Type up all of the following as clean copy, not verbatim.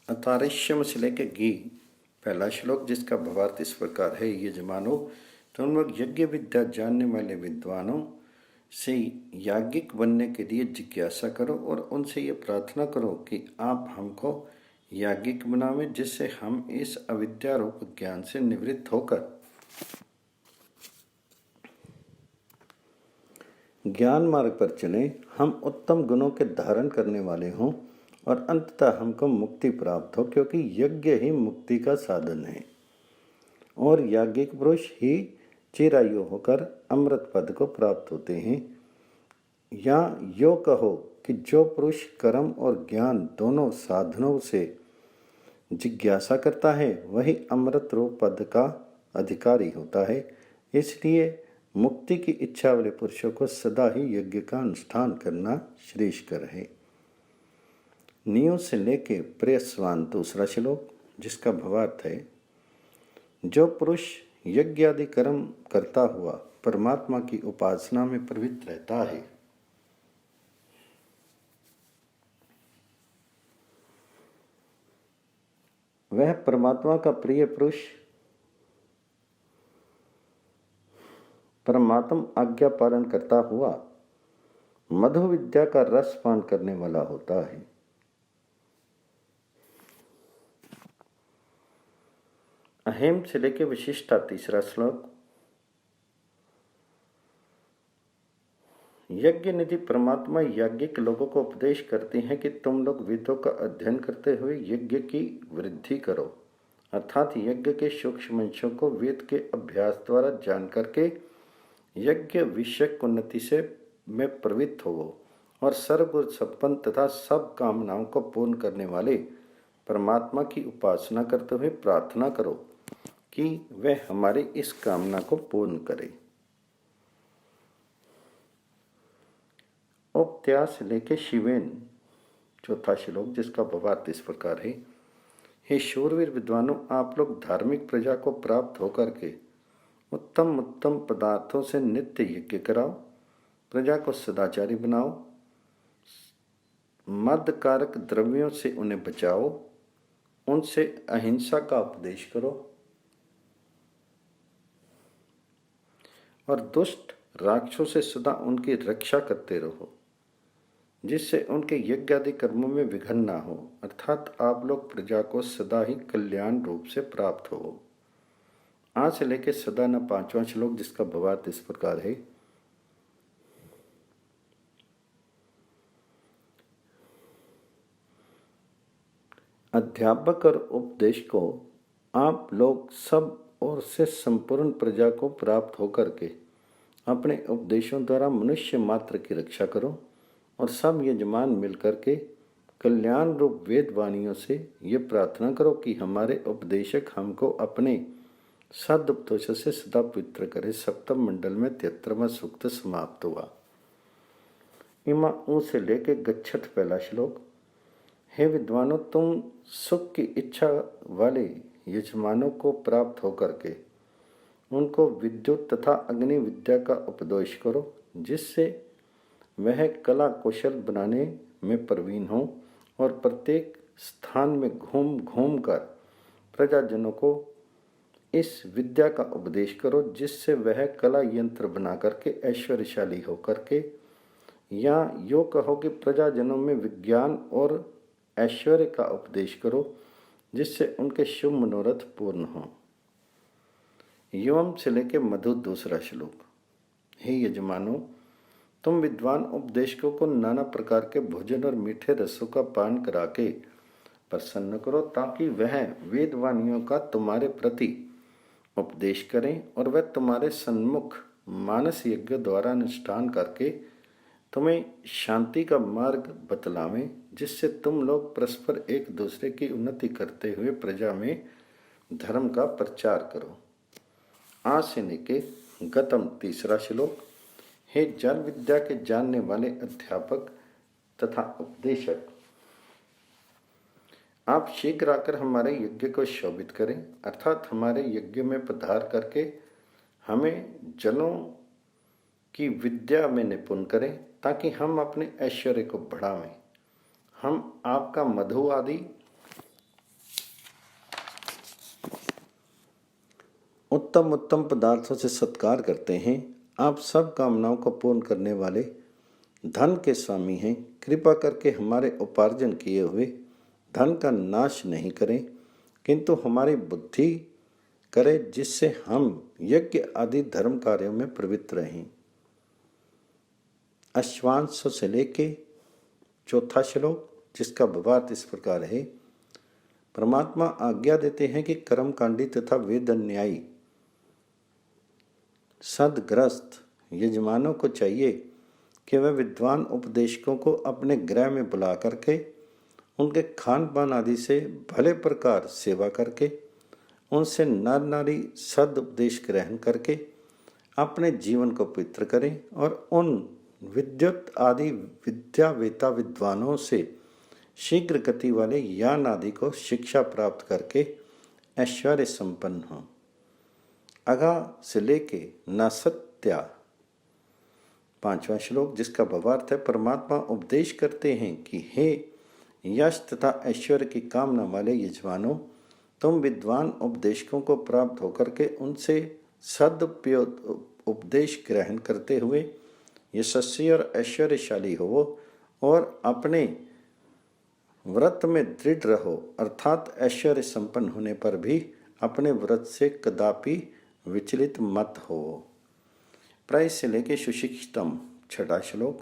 अतारिश्यम से लेकर गी। पहला श्लोक जिसका भावार्थ इस प्रकार है। यजमानो, तुम लोग यज्ञ विद्या जानने वाले विद्वानों से याज्ञिक बनने के लिए जिज्ञासा करो और उनसे ये प्रार्थना करो कि आप हमको याज्ञिक बनावें, जिससे हम इस अविद्या रूप ज्ञान से निवृत्त होकर ज्ञान मार्ग पर चलें, हम उत्तम गुणों के धारण करने वाले हों और अंततः हमको मुक्ति प्राप्त हो, क्योंकि यज्ञ ही मुक्ति का साधन है और याज्ञिक पुरुष ही चिरायु होकर अमृत पद को प्राप्त होते हैं। या यो कहो कि जो पुरुष कर्म और ज्ञान दोनों साधनों से जिज्ञासा करता है वही अमृत रूप पद का अधिकारी होता है। इसलिए मुक्ति की इच्छा वाले पुरुषों को सदा ही यज्ञ का अनुष्ठान करना श्रेष्ठकर है। नियो से लेके प्रेयस्वान दूसरा श्लोक जिसका भावार्थ है। जो पुरुष यज्ञ आदि कर्म करता हुआ परमात्मा की उपासना में प्रवृत्त रहता है, वह परमात्मा का प्रिय पुरुष परमात्म आज्ञा पालन करता हुआ मधु विद्या का रस पान करने वाला होता है। अहेम से लेके विशिष्टा तीसरा श्लोक। यज्ञ निधि परमात्मा याज्ञिक लोगों को उपदेश करते हैं कि तुम लोग वेदों का अध्ययन करते हुए यज्ञ की वृद्धि करो, अर्थात यज्ञ के सूक्ष्म अंशों को वेद के अभ्यास द्वारा जान करके यज्ञ विषयक उन्नति से में प्रवृत्त हो और सर्वगुण संपन्न तथा सब कामनाओं को पूर्ण करने वाले परमात्मा की उपासना करते हुए प्रार्थना करो कि वह हमारी इस कामना को पूर्ण करे। उपत्या से लेके शिवेन चौथा श्लोक जिसका भावार्थ इस प्रकार है। हे शूरवीर विद्वानों, आप लोग धार्मिक प्रजा को प्राप्त होकर के उत्तम उत्तम पदार्थों से नित्य यज्ञ कराओ, प्रजा को सदाचारी बनाओ, मदकारक द्रव्यों से उन्हें बचाओ, उनसे अहिंसा का उपदेश करो और दुष्ट राक्षसों से सदा उनकी रक्षा करते रहो, जिससे उनके यज्ञ आदि कर्मों में विघ्न ना हो, अर्थात आप लोग प्रजा को सदा ही कल्याण रूप से प्राप्त हो। आज से लेकर सदा न पांचवां श्लोक जिसका भावार्थ इस प्रकार है। अध्यापक और उपदेश को आप लोग सब ओर से संपूर्ण प्रजा को प्राप्त होकर के अपने उपदेशों द्वारा मनुष्य मात्र की रक्षा करो और सब यजमान मिलकर के कल्याण रूप वेद वाणियों से ये प्रार्थना करो कि हमारे उपदेशक हमको अपने सदुपदेश से सदा पवित्र करे। सप्तम मंडल में 73वां सूक्त समाप्त हुआ। इमा ऊ से लेके गच्छत पहला श्लोक। हे विद्वानों, तुम सुख की इच्छा वाले यजमानों को प्राप्त होकर के उनको विद्युत तथा अग्नि विद्या का उपदेश करो, जिससे वह कला कौशल बनाने में प्रवीण हो और प्रत्येक स्थान में घूम घूम कर प्रजाजनों को इस विद्या का उपदेश करो, जिससे वह कला यंत्र बना करके ऐश्वर्यशाली होकर के, या यो कहो कि प्रजाजनों में विज्ञान और ऐश्वर्य का उपदेश करो, जिससे उनके शुभ मनोरथ पूर्ण हो। युवम से लेके मधु दूसरा श्लोक। हे यजमानों, तुम विद्वान उपदेशकों को नाना प्रकार के भोजन और मीठे रसों का पान करा के प्रसन्न करो, ताकि वह वेदवाणियों का तुम्हारे प्रति उपदेश करें और वह तुम्हारे सन्मुख मानस यज्ञ द्वारा अनुष्ठान करके तुम्हें शांति का मार्ग बतलावें, जिससे तुम लोग परस्पर एक दूसरे की उन्नति करते हुए प्रजा में धर्म का प्रचार करो। आज से लेके गतम तीसरा श्लोक। हे जल विद्या के जानने वाले अध्यापक तथा उपदेशक, आप शीघ्र आकर हमारे यज्ञ को शोभित करें, अर्थात हमारे यज्ञ में पधार करके हमें जलों की विद्या में निपुण करें, ताकि हम अपने ऐश्वर्य को बढ़ावें। हम आपका मधु आदि उत्तम उत्तम पदार्थों से सत्कार करते हैं। आप सब कामनाओं को पूर्ण करने वाले धन के स्वामी हैं। कृपा करके हमारे उपार्जन किए हुए धन का नाश नहीं करें, किंतु हमारी बुद्धि करें, जिससे हम यज्ञ आदि धर्म कार्यों में प्रवृत्त रहें। अश्वांश से लेके चौथा श्लोक, जिसका भावार्थ इस प्रकार है। परमात्मा आज्ञा देते हैं कि कर्मकांडी तथा वेद न्यायी सदग्रस्त यजमानों को चाहिए कि वह विद्वान उपदेशकों को अपने गृह में बुला करके उनके खान पान आदि से भले प्रकार सेवा करके उनसे नर नारी सदुपदेश ग्रहण करके अपने जीवन को पवित्र करें और उन विद्युत आदि विद्यावेता विद्वानों से शीघ्र गति वाले ज्ञान आदि को शिक्षा प्राप्त करके ऐश्वर्य संपन्न हों। अगा से लेके नासत्या पांचवा श्लोक, जिसका भावार्थ है। परमात्मा उपदेश करते हैं कि हे यश तथा ऐश्वर्य की कामना वाले यजमानों, तुम विद्वान उपदेशकों को प्राप्त होकर के उनसे सदुपयोग उपदेश ग्रहण करते हुए यशस्वी और ऐश्वर्यशाली हो और अपने व्रत में दृढ़ रहो, अर्थात ऐश्वर्य संपन्न होने पर भी अपने व्रत से कदापि विचलित मत हो। प्राय से लेके सुशिक्षितम छठा श्लोक,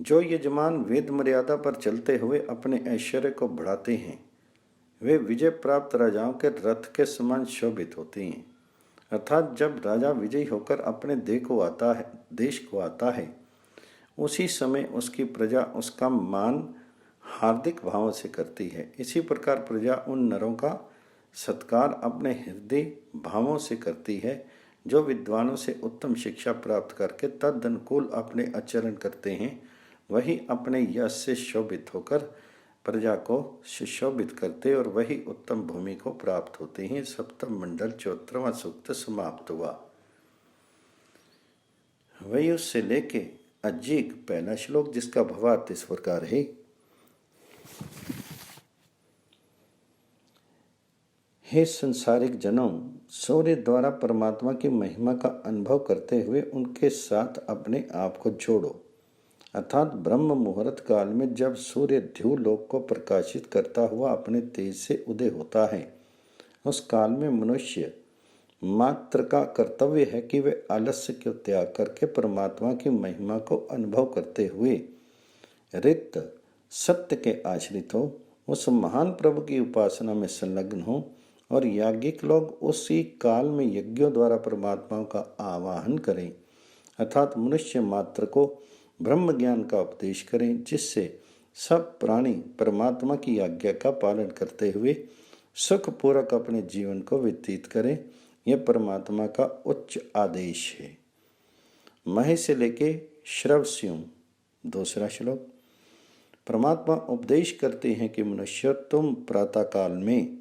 जो यजमान वेद मर्यादा पर चलते हुए अपने ऐश्वर्य को बढ़ाते हैं, वे विजय प्राप्त राजाओं के रथ के समान शोभित होते हैं। अर्थात जब राजा विजयी होकर अपने देश को आता है, उसी समय उसकी प्रजा उसका मान हार्दिक भावों से करती है। इसी प्रकार प्रजा उन नरों का सत्कार अपने हृदय भावों से करती है जो विद्वानों से उत्तम शिक्षा प्राप्त करके तद अनुकूल अपने आचरण करते हैं। वही अपने यश से शोभित होकर प्रजा को सुशोभित करते और वही उत्तम भूमि को प्राप्त होते हैं। सप्तम मंडल 74वां सूक्त समाप्त हुआ। वही उससे लेके अजीक पहला श्लोक, जिसका भावार्थ इस प्रकार है। हे संसारिक जनों, सूर्य द्वारा परमात्मा की महिमा का अनुभव करते हुए उनके साथ अपने आप को जोड़ो। अर्थात ब्रह्म मुहूर्त काल में जब सूर्य ध्रुव लोक को प्रकाशित करता हुआ अपने तेज से उदय होता है, उस काल में मनुष्य मात्र का कर्तव्य है कि वे आलस्य को त्याग करके परमात्मा की महिमा को अनुभव करते हुए रित सत्य के आश्रित हो, उस महान प्रभु की उपासना में संलग्न हो और याज्ञिक लोग उसी काल में यज्ञों द्वारा परमात्मा का आवाहन करें। अर्थात मनुष्य मात्र को ब्रह्म ज्ञान का उपदेश करें, जिससे सब प्राणी परमात्मा की आज्ञा का पालन करते हुए सुखपूर्वक अपने जीवन को व्यतीत करें। यह परमात्मा का उच्च आदेश है। महे से लेके श्रवस्युं दूसरा श्लोक, परमात्मा उपदेश करते हैं कि मनुष्य, तुम प्रातः काल में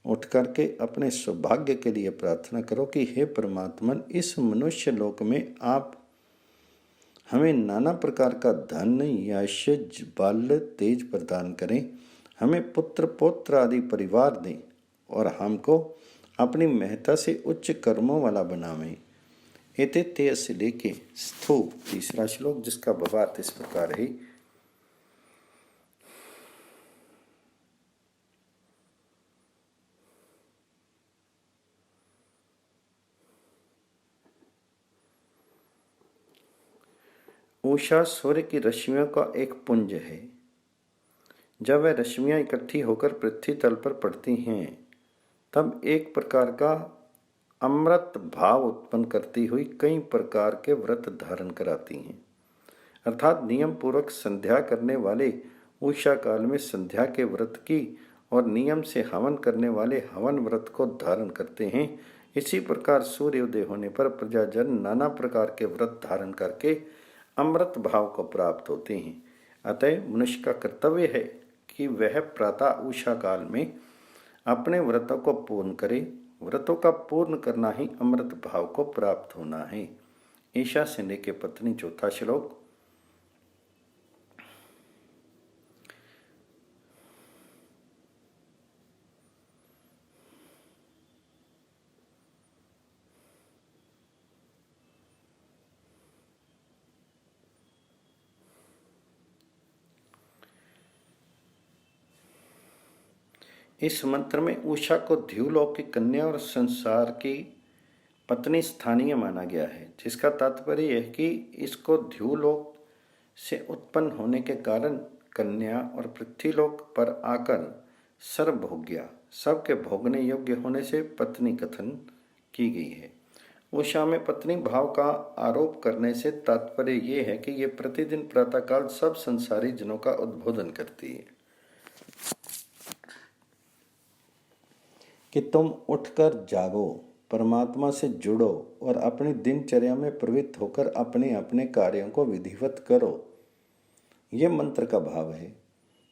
उठ करके अपने सौभाग्य के लिए प्रार्थना करो कि हे परमात्मन, इस मनुष्य लोक में आप हमें नाना प्रकार का धन, यश, बल, तेज प्रदान करें, हमें पुत्र पौत्र आदि परिवार दें और हमको अपनी महत्ता से उच्च कर्मों वाला बनावें। एते से लेके स्थू तीसरा श्लोक, जिसका भावार्थ इस प्रकार है। उषा सूर्य की रश्मियों का एक पुंज है। जब वह रश्मियां इकट्ठी होकर पृथ्वी तल पर पड़ती हैं, तब एक प्रकार का अमृत भाव उत्पन्न करती हुई कई प्रकार के व्रत धारण कराती हैं। अर्थात नियम पूर्वक संध्या करने वाले उषा काल में संध्या के व्रत की और नियम से हवन करने वाले हवन व्रत को धारण करते हैं। इसी प्रकार सूर्योदय होने पर प्रजाजन नाना प्रकार के व्रत धारण करके अमृत भाव को प्राप्त होते हैं। अतः मनुष्य का कर्तव्य है कि वह प्रातः उषा काल में अपने व्रतों को पूर्ण करे। व्रतों का पूर्ण करना ही अमृत भाव को प्राप्त होना है। ईशा सिंह के पत्नी चौथा श्लोक, इस मंत्र में उषा को ध्युलोक की कन्या और संसार की पत्नी स्थानीय माना गया है, जिसका तात्पर्य यह कि इसको ध्युलोक से उत्पन्न होने के कारण कन्या और पृथ्वीलोक पर आकर सर्वभोग्या, सबके भोगने योग्य होने से पत्नी कथन की गई है। उषा में पत्नी भाव का आरोप करने से तात्पर्य ये है कि ये प्रतिदिन प्रातःकाल सब संसारी जनों का उद्बोधन करती है कि तुम उठकर जागो, परमात्मा से जुड़ो और अपनी दिनचर्या में प्रवृत्त होकर अपने अपने कार्यों को विधिवत करो। ये मंत्र का भाव है।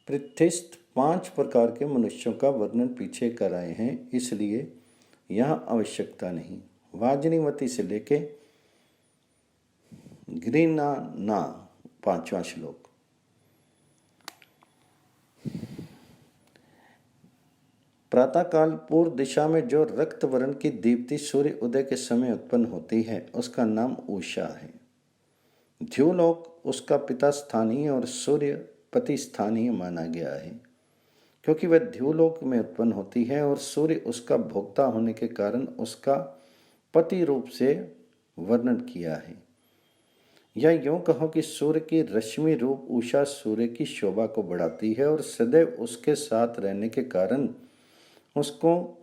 पृथ्वीस्थ 5 प्रकार के मनुष्यों का वर्णन पीछे कर आए हैं, इसलिए यहाँ आवश्यकता नहीं। वाजनीवती से लेके गृणाना 5वां श्लोक। प्रातःकाल पूर्व दिशा में जो रक्त वर्ण की दीप्ति सूर्य उदय के समय उत्पन्न होती है, उसका नाम उषा है। ध्युलोक उसका पिता स्थानीय और सूर्य पति स्थानीय माना गया है, क्योंकि वह ध्युलोक में उत्पन्न होती है और सूर्य उसका भोक्ता होने के कारण उसका पति रूप से वर्णन किया है। या यूं कहो कि सूर्य की रश्मि रूप उषा सूर्य की शोभा को बढ़ाती है और सदैव उसके साथ रहने के कारण उसको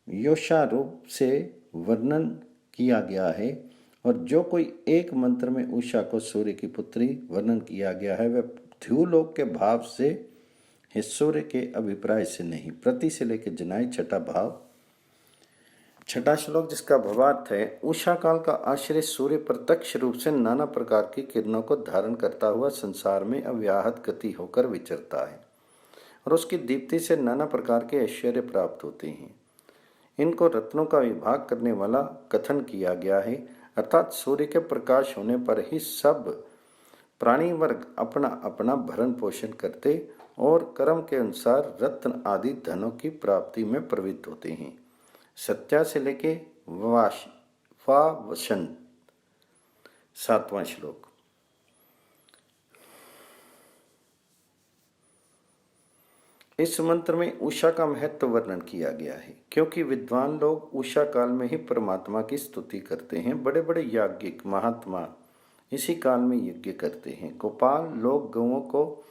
योषा रूप से वर्णन किया गया है। और जो कोई एक मंत्र में उषा को सूर्य की पुत्री वर्णन किया गया है, वह ध्युलोक के भाव से है, सूर्य के अभिप्राय से नहीं। प्रति से लेकर जनाई छठा भाव। छठा श्लोक, जिसका भावार्थ है, उषा काल का आश्रय सूर्य प्रत्यक्ष रूप से नाना प्रकार की किरणों को धारण करता हुआ संसार में अव्याहत गति होकर विचरता है और उसकी दीप्ति से नाना प्रकार के ऐश्वर्य प्राप्त होते हैं। इनको रत्नों का विभाग करने वाला कथन किया गया है, अर्थात सूर्य के प्रकाश होने पर ही सब प्राणी वर्ग अपना अपना भरण पोषण करते और कर्म के अनुसार रत्न आदि धनों की प्राप्ति में प्रवृत्त होते हैं। सत्या से लेके वावशन 7वां श्लोक। इस मंत्र में उषा का महत्व वर्णन किया गया है, क्योंकि विद्वान लोग उषा काल में ही परमात्मा की स्तुति करते हैं। बड़े बड़े याज्ञिक महात्मा इसी काल में यज्ञ करते हैं। गोपाल लोग गौओं को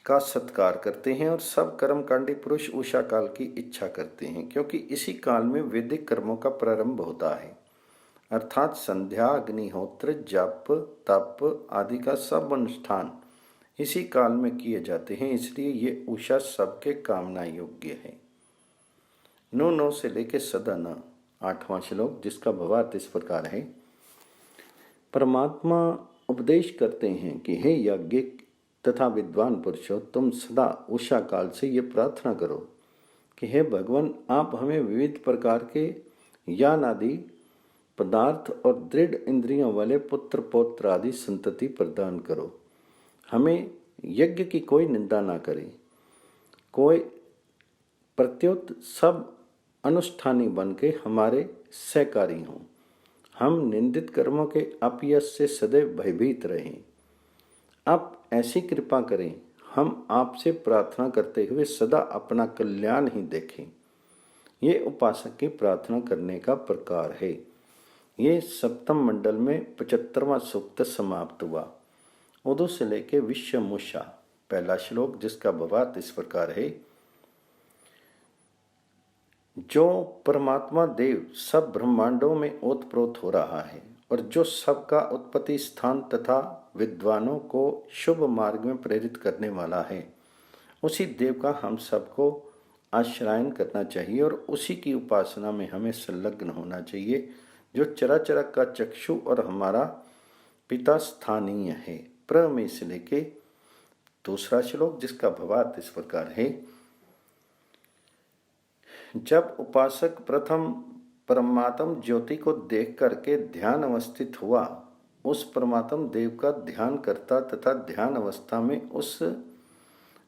का सत्कार करते हैं और सब कर्मकांडी पुरुष उषा काल की इच्छा करते हैं, क्योंकि इसी काल में वैदिक कर्मों का प्रारंभ होता है, अर्थात संध्या, अग्निहोत्र, जप, तप आदि का सब अनुष्ठान इसी काल में किए जाते हैं। इसलिए ये उषा सबके कामना योग्य है। नो से लेके सदा न 8वां श्लोक, जिसका भावार्थ इस प्रकार है। परमात्मा उपदेश करते हैं कि हे याज्ञिक तथा विद्वान पुरुषों, तुम सदा उषा काल से ये प्रार्थना करो कि हे भगवान, आप हमें विविध प्रकार के ज्ञान आदि पदार्थ और दृढ़ इंद्रियों वाले पुत्र पौत्र आदि संतति प्रदान करो। हमें यज्ञ की कोई निंदा ना करे, कोई प्रत्युत सब अनुष्ठानी बन के हमारे सहकारी हों। हम निंदित कर्मों के अपयश से सदैव भयभीत रहें। आप ऐसी कृपा करें, हम आपसे प्रार्थना करते हुए सदा अपना कल्याण ही देखें। ये उपासक की प्रार्थना करने का प्रकार है। ये सप्तम मंडल में 75वां सूक्त समाप्त हुआ। उदू से लेके विश्वमुषा 1 श्लोक, जिसका भावार्थ इस प्रकार है। जो परमात्मा देव सब ब्रह्मांडों में ओतप्रोत हो रहा है और जो सबका उत्पत्ति स्थान तथा विद्वानों को शुभ मार्ग में प्रेरित करने वाला है, उसी देव का हम सबको आश्रयन करना चाहिए और उसी की उपासना में हमें संलग्न होना चाहिए, जो चराचर का चक्षु और हमारा पिता स्थानीय है। प्र में से लेके 2 श्लोक, जिसका भावार्थ इस प्रकार है। जब उपासक प्रथम परमात्म ज्योति को देख करके ध्यान अवस्थित हुआ, उस परमात्म देव का ध्यान करता तथा ध्यान अवस्था में उस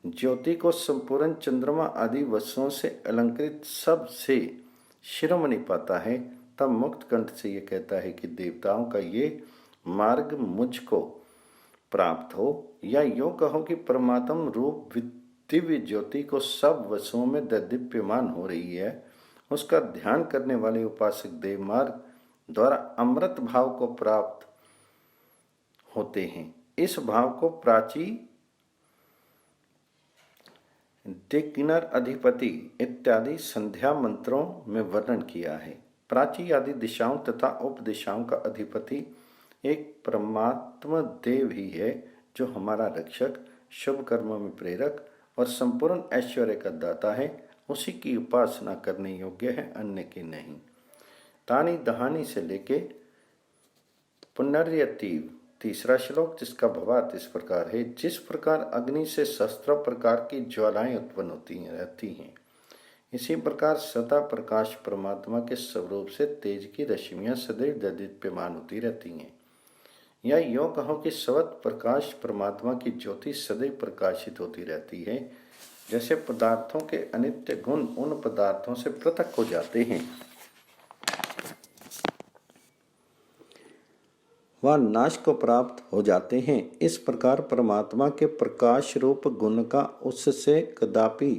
ज्योति को संपूर्ण चंद्रमा आदि वस्तुओं से अलंकृत सब से शिरोमणि पाता है, तब मुक्त कंठ से ये कहता है कि देवताओं का ये मार्ग मुझको प्राप्त हो। या यूँ कहो कि परमात्म रूप दिव्य ज्योति को सब वसुओं में दीप्यमान हो रही है, उसका ध्यान करने वाले उपासक देव मार्ग द्वारा अमृत भाव को प्राप्त होते हैं। इस भाव को प्राची, दिक्किन्नर अधिपति इत्यादि संध्या मंत्रों में वर्णन किया है। प्राची आदि दिशाओं तथा उप दिशाओं का अधिपति एक परमात्मा देव ही है, जो हमारा रक्षक, शुभ कर्मों में प्रेरक और संपूर्ण ऐश्वर्य का दाता है। उसी की उपासना करने योग्य है, अन्य की नहीं। तानी दहानी से लेके पुनर्यतीव तीसरा श्लोक, जिसका भावार्थ इस प्रकार है। जिस प्रकार अग्नि से सहस्त्र प्रकार की ज्वालाएं उत्पन्न होती रहती हैं, इसी प्रकार सदा प्रकाश परमात्मा के स्वरूप से तेज की रश्मियां सदैव दीप्यमान होती रहती हैं। या यूँ कहो कि सवत प्रकाश परमात्मा की ज्योति सदैव प्रकाशित होती रहती है। जैसे पदार्थों के अनित्य गुण उन पदार्थों से पृथक हो जाते हैं, वह नाश को प्राप्त हो जाते हैं, इस प्रकार परमात्मा के प्रकाश रूप गुण का उससे कदापि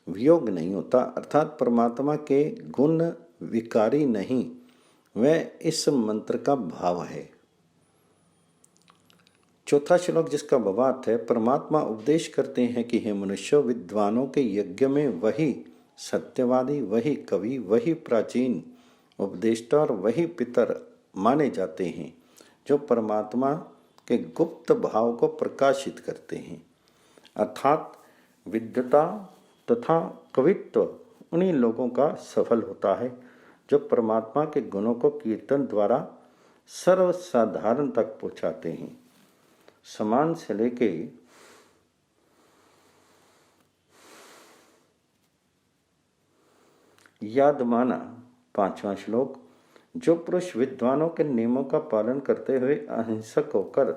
वियोग नहीं होता। अर्थात परमात्मा के गुण विकारी नहीं, वह इस मंत्र का भाव है। चौथा श्लोक, जिसका भावार्थ है। परमात्मा उपदेश करते हैं कि हे मनुष्यों, विद्वानों के यज्ञ में वही सत्यवादी, वही कवि, वही प्राचीन उपदेष्टा और वही पितर माने जाते हैं, जो परमात्मा के गुप्त भाव को प्रकाशित करते हैं। अर्थात विद्वता तथा कवित्व उन्हीं लोगों का सफल होता है, जो परमात्मा के गुणों को कीर्तन द्वारा सर्वसाधारण तक पहुँचाते हैं। समान से लेके याद माना पांचवा श्लोक, जो पुरुष विद्वानों के नियमों का पालन करते हुए अहिंसक होकर,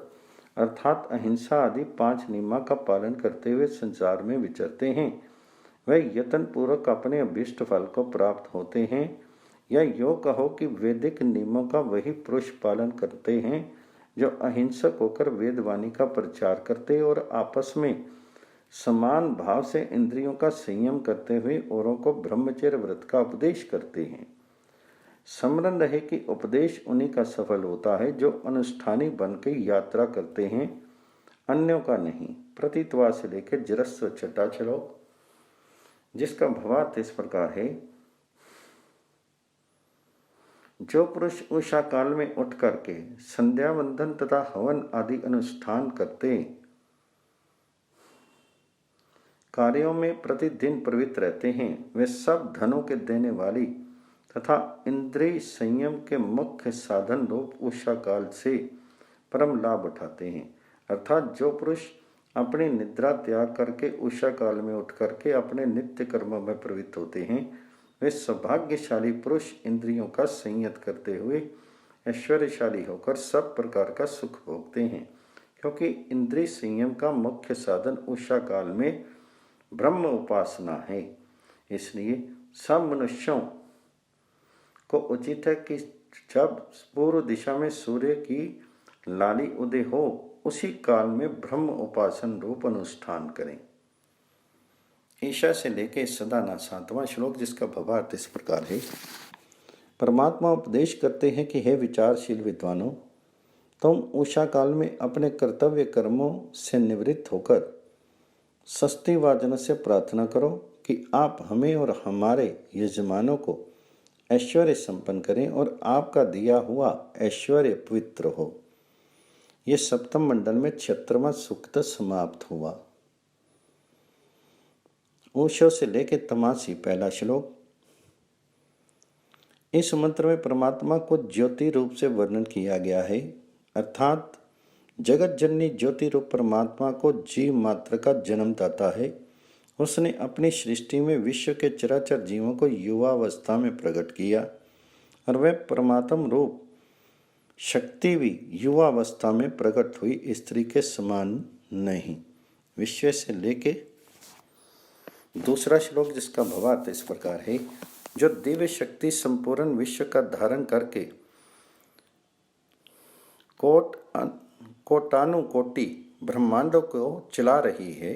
अर्थात अहिंसा आदि 5 नियमों का पालन करते हुए संसार में विचरते हैं, वह यत्न पूर्वक अपने अभीष्ट फल को प्राप्त होते हैं। या यो कहो कि वैदिक नियमों का वही पुरुष पालन करते हैं, जो अहिंसक होकर वेदवाणी का प्रचार करते और आपस में समान भाव से इंद्रियों का संयम करते हुए औरों को ब्रह्मचर्य व्रत का उपदेश करते हैं। स्मरण रहे कि उपदेश उन्हीं का सफल होता है, जो अनुष्ठानी बन के यात्रा करते हैं, अन्यों का नहीं। प्रतीतवा से लेकर जरस्व छठा श्लोक, जिसका भावार्थ इस प्रकार है। जो पुरुष उषा काल में उठ करके संध्या वंदन तथा हवन आदि अनुष्ठान करते, कार्यों में प्रतिदिन प्रवृत्त रहते हैं, वे सब धनों के देने वाली तथा इंद्रिय संयम के मुख्य साधन रूप उषा काल से परम लाभ उठाते हैं। अर्थात जो पुरुष अपनी निद्रा त्याग करके उषा काल में उठ करके अपने नित्य कर्मों में प्रवृत्त होते हैं, वे सौभाग्यशाली पुरुष इंद्रियों का संयत करते हुए ऐश्वर्यशाली होकर सब प्रकार का सुख भोगते हैं, क्योंकि इंद्रिय संयम का मुख्य साधन उषा काल में ब्रह्म उपासना है। इसलिए सब मनुष्यों को उचित है कि जब पूर्व दिशा में सूर्य की लाली उदय हो, उसी काल में ब्रह्म उपासन रूप अनुष्ठान करें। ईशा से लेके सदाना 7वां श्लोक, जिसका भावार्थ इस प्रकार है। परमात्मा उपदेश करते हैं कि हे विचारशील विद्वानों, तुम उषा काल में अपने कर्तव्य कर्मों से निवृत्त होकर सस्ती वाचन से प्रार्थना करो कि आप हमें और हमारे यजमानों को ऐश्वर्य संपन्न करें और आपका दिया हुआ ऐश्वर्य पवित्र हो। ये सप्तम मंडल में 76वां सूक्त समाप्त हुआ। ओशो से लेके तमासी पहला श्लोक। इस मंत्र में परमात्मा को ज्योति रूप से वर्णन किया गया है, अर्थात जगत जननी ज्योति रूप परमात्मा को जीव मात्र का जन्मदाता है। उसने अपनी सृष्टि में विश्व के चराचर जीवों को युवावस्था में प्रकट किया और वह परमात्म रूप शक्ति भी युवावस्था में प्रकट हुई स्त्री के समान नहीं। विश्व से लेके दूसरा श्लोक, जिसका भावार्थ इस प्रकार है। जो दिव्य शक्ति संपूर्ण विश्व का धारण करके कोटानुकोटि ब्रह्मांडों को चला रही है,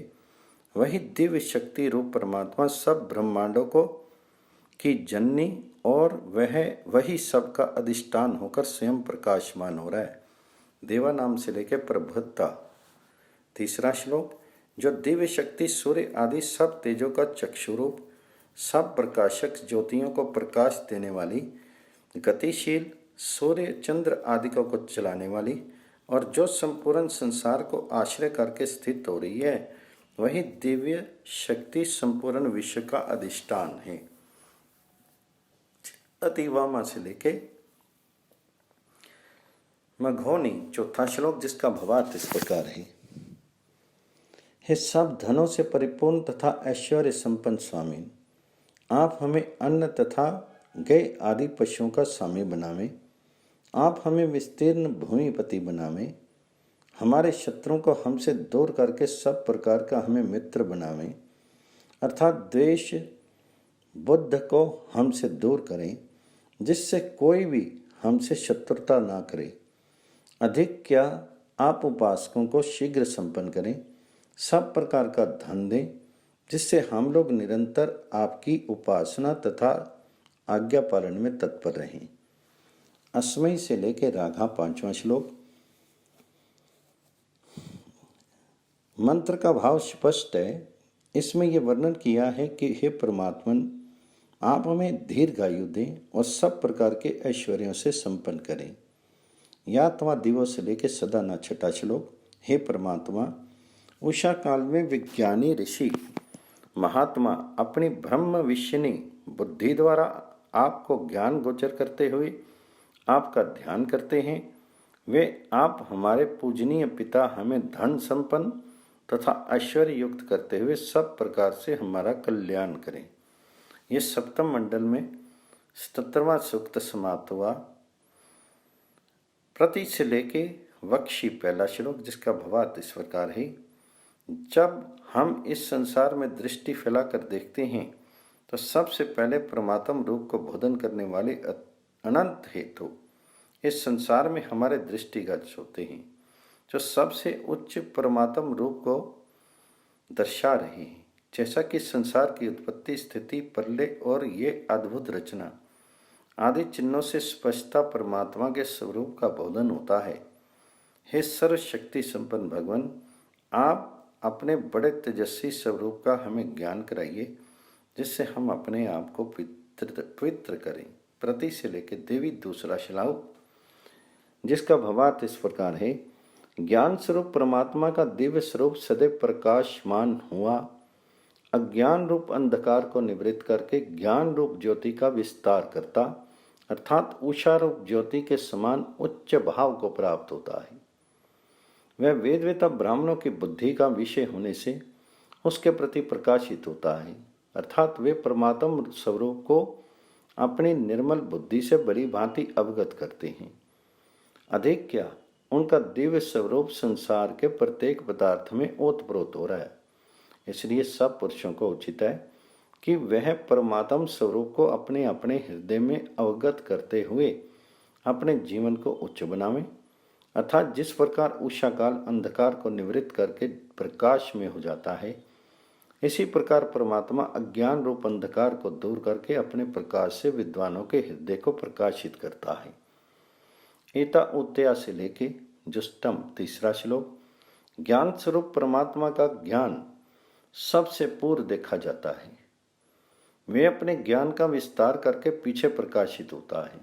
वही दिव्य शक्ति रूप परमात्मा सब ब्रह्मांडों को की जननी और वही सबका अधिष्ठान होकर स्वयं प्रकाशमान हो रहा है। देवा नाम से लेकर प्रबुद्धता। तीसरा श्लोक, जो दिव्य शक्ति सूर्य आदि सब तेजों का चक्षुरूप, सब प्रकाशक ज्योतियों को प्रकाश देने वाली, गतिशील, सूर्य चंद्र आदि को चलाने वाली और जो संपूर्ण संसार को आश्रय करके स्थित हो रही है, वही दिव्य शक्ति संपूर्ण विश्व का अधिष्ठान है। अतिवामा से लेके मघोनी चौथा श्लोक, जिसका भावार्थ इस प्रकार है। हे सब धनों से परिपूर्ण तथा ऐश्वर्य संपन्न स्वामी, आप हमें अन्न तथा गाय आदि पशुओं का स्वामी बनावें। आप हमें विस्तीर्ण भूमिपति बनावें। हमारे शत्रुओं को हमसे दूर करके सब प्रकार का हमें मित्र बनावें, अर्थात द्वेष बुद्ध को हमसे दूर करें, जिससे कोई भी हमसे शत्रुता ना करे। अधिक क्या, आप उपासकों को शीघ्र संपन्न करें, सब प्रकार का धन दें, जिससे हम लोग निरंतर आपकी उपासना तथा आज्ञा पालन में तत्पर रहें। अस्मयी से लेकर राघा पांचवा श्लोक। मंत्र का भाव स्पष्ट है। इसमें यह वर्णन किया है कि हे परमात्मन, आप हमें दीर्घायु दें और सब प्रकार के ऐश्वर्यों से संपन्न करें। यातवा दिवस से लेकर सदा ना छठा श्लोक। हे परमात्मा, उषा काल में विज्ञानी ऋषि महात्मा अपनी ब्रह्म विषयनी बुद्धि द्वारा आपको ज्ञान गोचर करते हुए आपका ध्यान करते हैं। वे आप हमारे पूजनीय पिता हमें धन संपन्न तथा ऐश्वर्य युक्त करते हुए सब प्रकार से हमारा कल्याण करें। ये सप्तम मंडल में 77वां सूक्त समाप्त हुआ। प्रति से लेके वक्षी पहला श्लोक, जिसका भावार्थ इस प्रकार है। जब हम इस संसार में दृष्टि फैलाकर देखते हैं तो सबसे पहले परमात्म रूप को बोधन करने वाले अनंत हेतु इस संसार में हमारे दृष्टिगत होते हैं, जो सबसे उच्च परमात्म रूप को दर्शा रहे हैं। जैसा कि संसार की उत्पत्ति, स्थिति, प्रलय और ये अद्भुत रचना आदि चिन्हों से स्पष्टता परमात्मा के स्वरूप का बोधन होता है। हे सर्वशक्ति संपन्न भगवान, आप अपने बड़े तेजस्वी स्वरूप का हमें ज्ञान कराइए, जिससे हम अपने आप को पवित्र करें। प्रति से लेकर देवी दूसरा श्लोक, जिसका भावार्थ इस प्रकार है। ज्ञान स्वरूप परमात्मा का दिव्य स्वरूप सदैव प्रकाशमान हुआ अज्ञान रूप अंधकार को निवृत्त करके ज्ञान रूप ज्योति का विस्तार करता, अर्थात उषा रूप ज्योति के समान उच्च भाव को प्राप्त होता है। वह वेदवेता ब्राह्मणों की बुद्धि का विषय होने से उसके प्रति प्रकाशित होता है, अर्थात वे परमात्म स्वरूप को अपनी निर्मल बुद्धि से बड़ी भांति अवगत करते हैं। अधिक क्या, उनका दिव्य स्वरूप संसार के प्रत्येक पदार्थ में ओतप्रोत हो रहा है। इसलिए सब पुरुषों को उचित है कि वह परमात्म स्वरूप को अपने अपने हृदय में अवगत करते हुए अपने जीवन को उच्च बनावें, अर्थात जिस प्रकार उषा काल अंधकार को निवृत्त करके प्रकाश में हो जाता है, इसी प्रकार परमात्मा अज्ञान रूप अंधकार को दूर करके अपने प्रकाश से विद्वानों के हृदय को प्रकाशित करता है। एता उत्तया से लेके जुष्टम तीसरा श्लोक। ज्ञान स्वरूप परमात्मा का ज्ञान सबसे पूर्व देखा जाता है। वे अपने ज्ञान का विस्तार करके पीछे प्रकाशित होता है,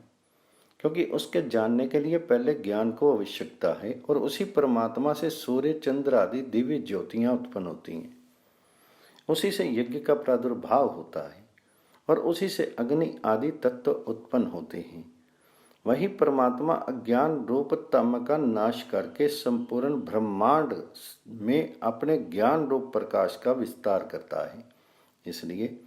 क्योंकि उसके जानने के लिए पहले ज्ञान को आवश्यकता है और उसी परमात्मा से सूर्य चंद्र आदि दिव्य ज्योतियां उत्पन्न होती हैं। उसी से यज्ञ का प्रादुर्भाव होता है और उसी से अग्नि आदि तत्व उत्पन्न होते हैं। वही परमात्मा अज्ञान रूप तम का नाश करके संपूर्ण ब्रह्मांड में अपने ज्ञान रूप प्रकाश का विस्तार करता है। इसलिए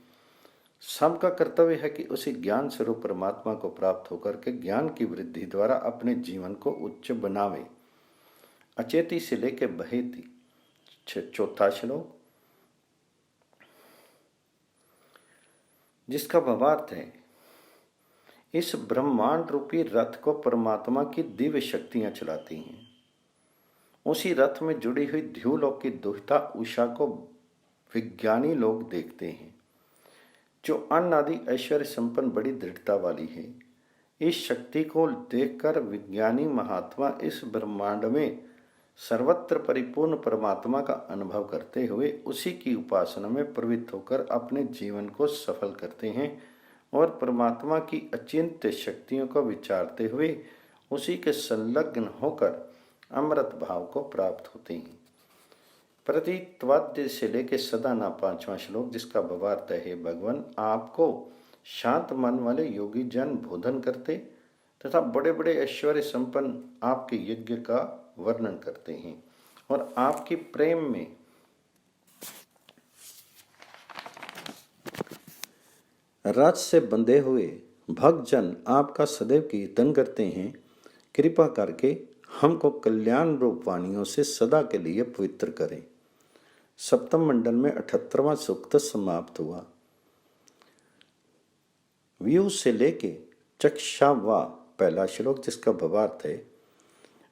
सबका कर्तव्य है कि उसी ज्ञान स्वरूप परमात्मा को प्राप्त होकर के ज्ञान की वृद्धि द्वारा अपने जीवन को उच्च बनावे। अचेती से लेकर बहेती चौथा श्लोक, जिसका भावार्थ है। इस ब्रह्मांड रूपी रथ को परमात्मा की दिव्य शक्तियां चलाती हैं। उसी रथ में जुड़ी हुई ध्युलोक की दुहिता उषा को विज्ञानी लोग देखते हैं, जो अन्न आदि ऐश्वर्य संपन्न बड़ी दृढ़ता वाली है। इस शक्ति को देखकर विज्ञानी महात्मा इस ब्रह्मांड में सर्वत्र परिपूर्ण परमात्मा का अनुभव करते हुए उसी की उपासना में प्रवृत्त होकर अपने जीवन को सफल करते हैं और परमात्मा की अचिंत्य शक्तियों को विचारते हुए उसी के संलग्न होकर अमृत भाव को प्राप्त होते हैं। प्रतित्वाद्य से लेकर सदा ना 5वां श्लोक, जिसका भावार्थ है, भगवान आपको शांत मन वाले योगी जन बोधन करते तथा बड़े बड़े ऐश्वर्य संपन्न आपके यज्ञ का वर्णन करते हैं और आपकी प्रेम में रस से बंधे हुए भक्तजन आपका सदैव कीर्तन करते हैं। कृपा करके हमको कल्याण रूप वाणियों से सदा के लिए पवित्र करें। सप्तम मंडल में 78वां सूक्त समाप्त हुआ। व्यू से लेके चक्षावा पहला श्लोक, जिसका भावार्थ है,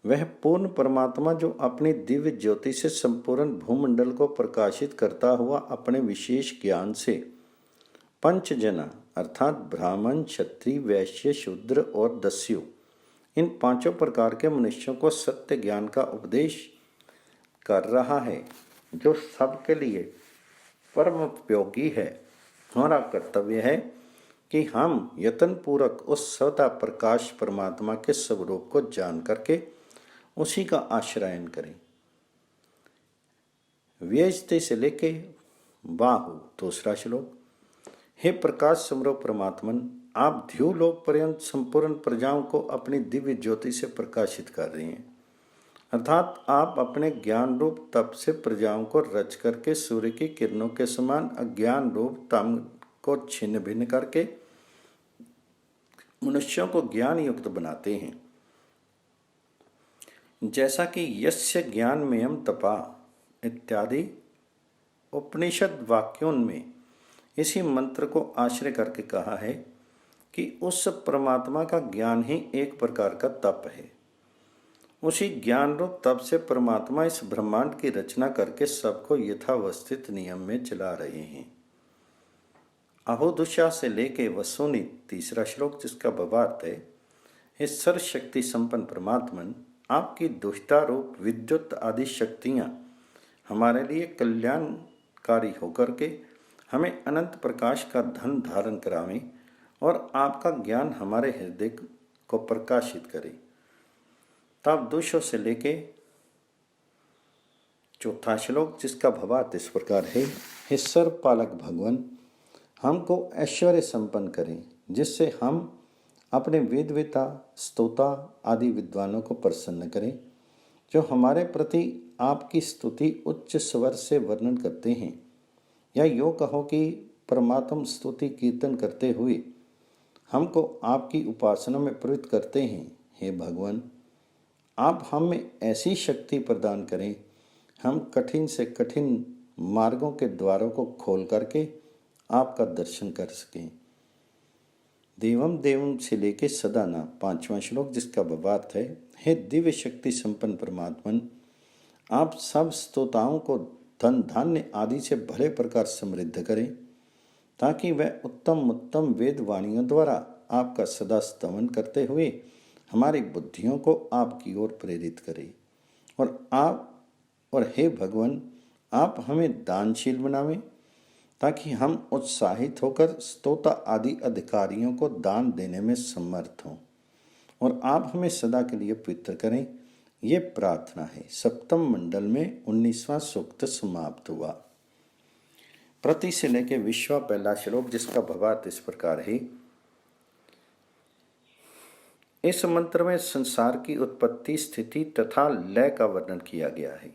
वह पूर्ण परमात्मा जो अपनी दिव्य ज्योति से संपूर्ण भूमंडल को प्रकाशित करता हुआ अपने विशेष ज्ञान से पंचजना अर्थात ब्राह्मण, क्षत्रिय, वैश्य, शूद्र और दस्यु इन 5 प्रकार के मनुष्यों को सत्य ज्ञान का उपदेश कर रहा है, जो सबके लिए परम उपयोगी है। हमारा कर्तव्य है कि हम यत्न पूर्वक उस सदा प्रकाश परमात्मा के स्वरूप को जान करके उसी का आश्रयन करें। व्यजते से लेके बाहु दूसरा श्लोक, हे प्रकाश समरो परमात्मन, आप ध्युलोक पर्यंत संपूर्ण प्रजाओं को अपनी दिव्य ज्योति से प्रकाशित कर रहे हैं, अर्थात आप अपने ज्ञान रूप तप से प्रजाओं को रच करके सूर्य की किरणों के समान अज्ञान रूप तम को छिन्न भिन्न करके मनुष्यों को ज्ञान युक्त बनाते हैं। जैसा कि यस्य ज्ञानमयम् तपा इत्यादि उपनिषद वाक्यों में इसी मंत्र को आश्रय करके कहा है कि उस परमात्मा का ज्ञान ही एक प्रकार का तप है। उसी ज्ञान रूप तप से परमात्मा इस ब्रह्मांड की रचना करके सबको यथावस्थित नियम में चला रहे हैं। अहोदुषा से लेके वसुनी तीसरा श्लोक, जिसका भावार्थ है, हे सर्वशक्ति संपन्न परमात्मन, आपकी दुष्टा रूप विद्युत आदि शक्तियाँ हमारे लिए कल्याणकारी होकर के हमें अनंत प्रकाश का धन धारण करावें और आपका ज्ञान हमारे हृदय को प्रकाशित करे। तब दूषों से लेके चौथा श्लोक, जिसका भावार्थ इस प्रकार है, हे सर्वपालक भगवान, हमको ऐश्वर्य संपन्न करें, जिससे हम अपने वेदवेता, स्तोता आदि विद्वानों को प्रसन्न करें, जो हमारे प्रति आपकी स्तुति उच्च स्वर से वर्णन करते हैं, या यूँ कहो कि परमात्म स्तुति कीर्तन करते हुए हमको आपकी उपासना में प्रवृत्त करते हैं। हे भगवान, आप हमें ऐसी शक्ति प्रदान करें, हम कठिन से कठिन मार्गों के द्वारों को खोल करके आपका दर्शन कर सकें। देवम देवम से लेके सदाना 5वां श्लोक, जिसका भावार्थ है, हे दिव्य शक्ति संपन्न परमात्मन, आप सब स्तोताओं को धन धान्य आदि से भले प्रकार समृद्ध करें, ताकि वह उत्तम उत्तम वेद वाणियों द्वारा आपका सदा स्तवन करते हुए हमारी बुद्धियों को आपकी ओर प्रेरित करें। और हे भगवान, आप हमें दानशील बनावें, ताकि हम उत्साहित होकर स्तोता आदि अधिकारियों को दान देने में समर्थ हों, और आप हमें सदा के लिए पवित्र करें। ये प्रार्थना है। सप्तम मंडल में 19वां सूक्त समाप्त हुआ। प्रति से लेके विश्वा पहला श्लोक, जिसका भावार्थ इस प्रकार है, इस मंत्र में संसार की उत्पत्ति, स्थिति तथा लय का वर्णन किया गया है,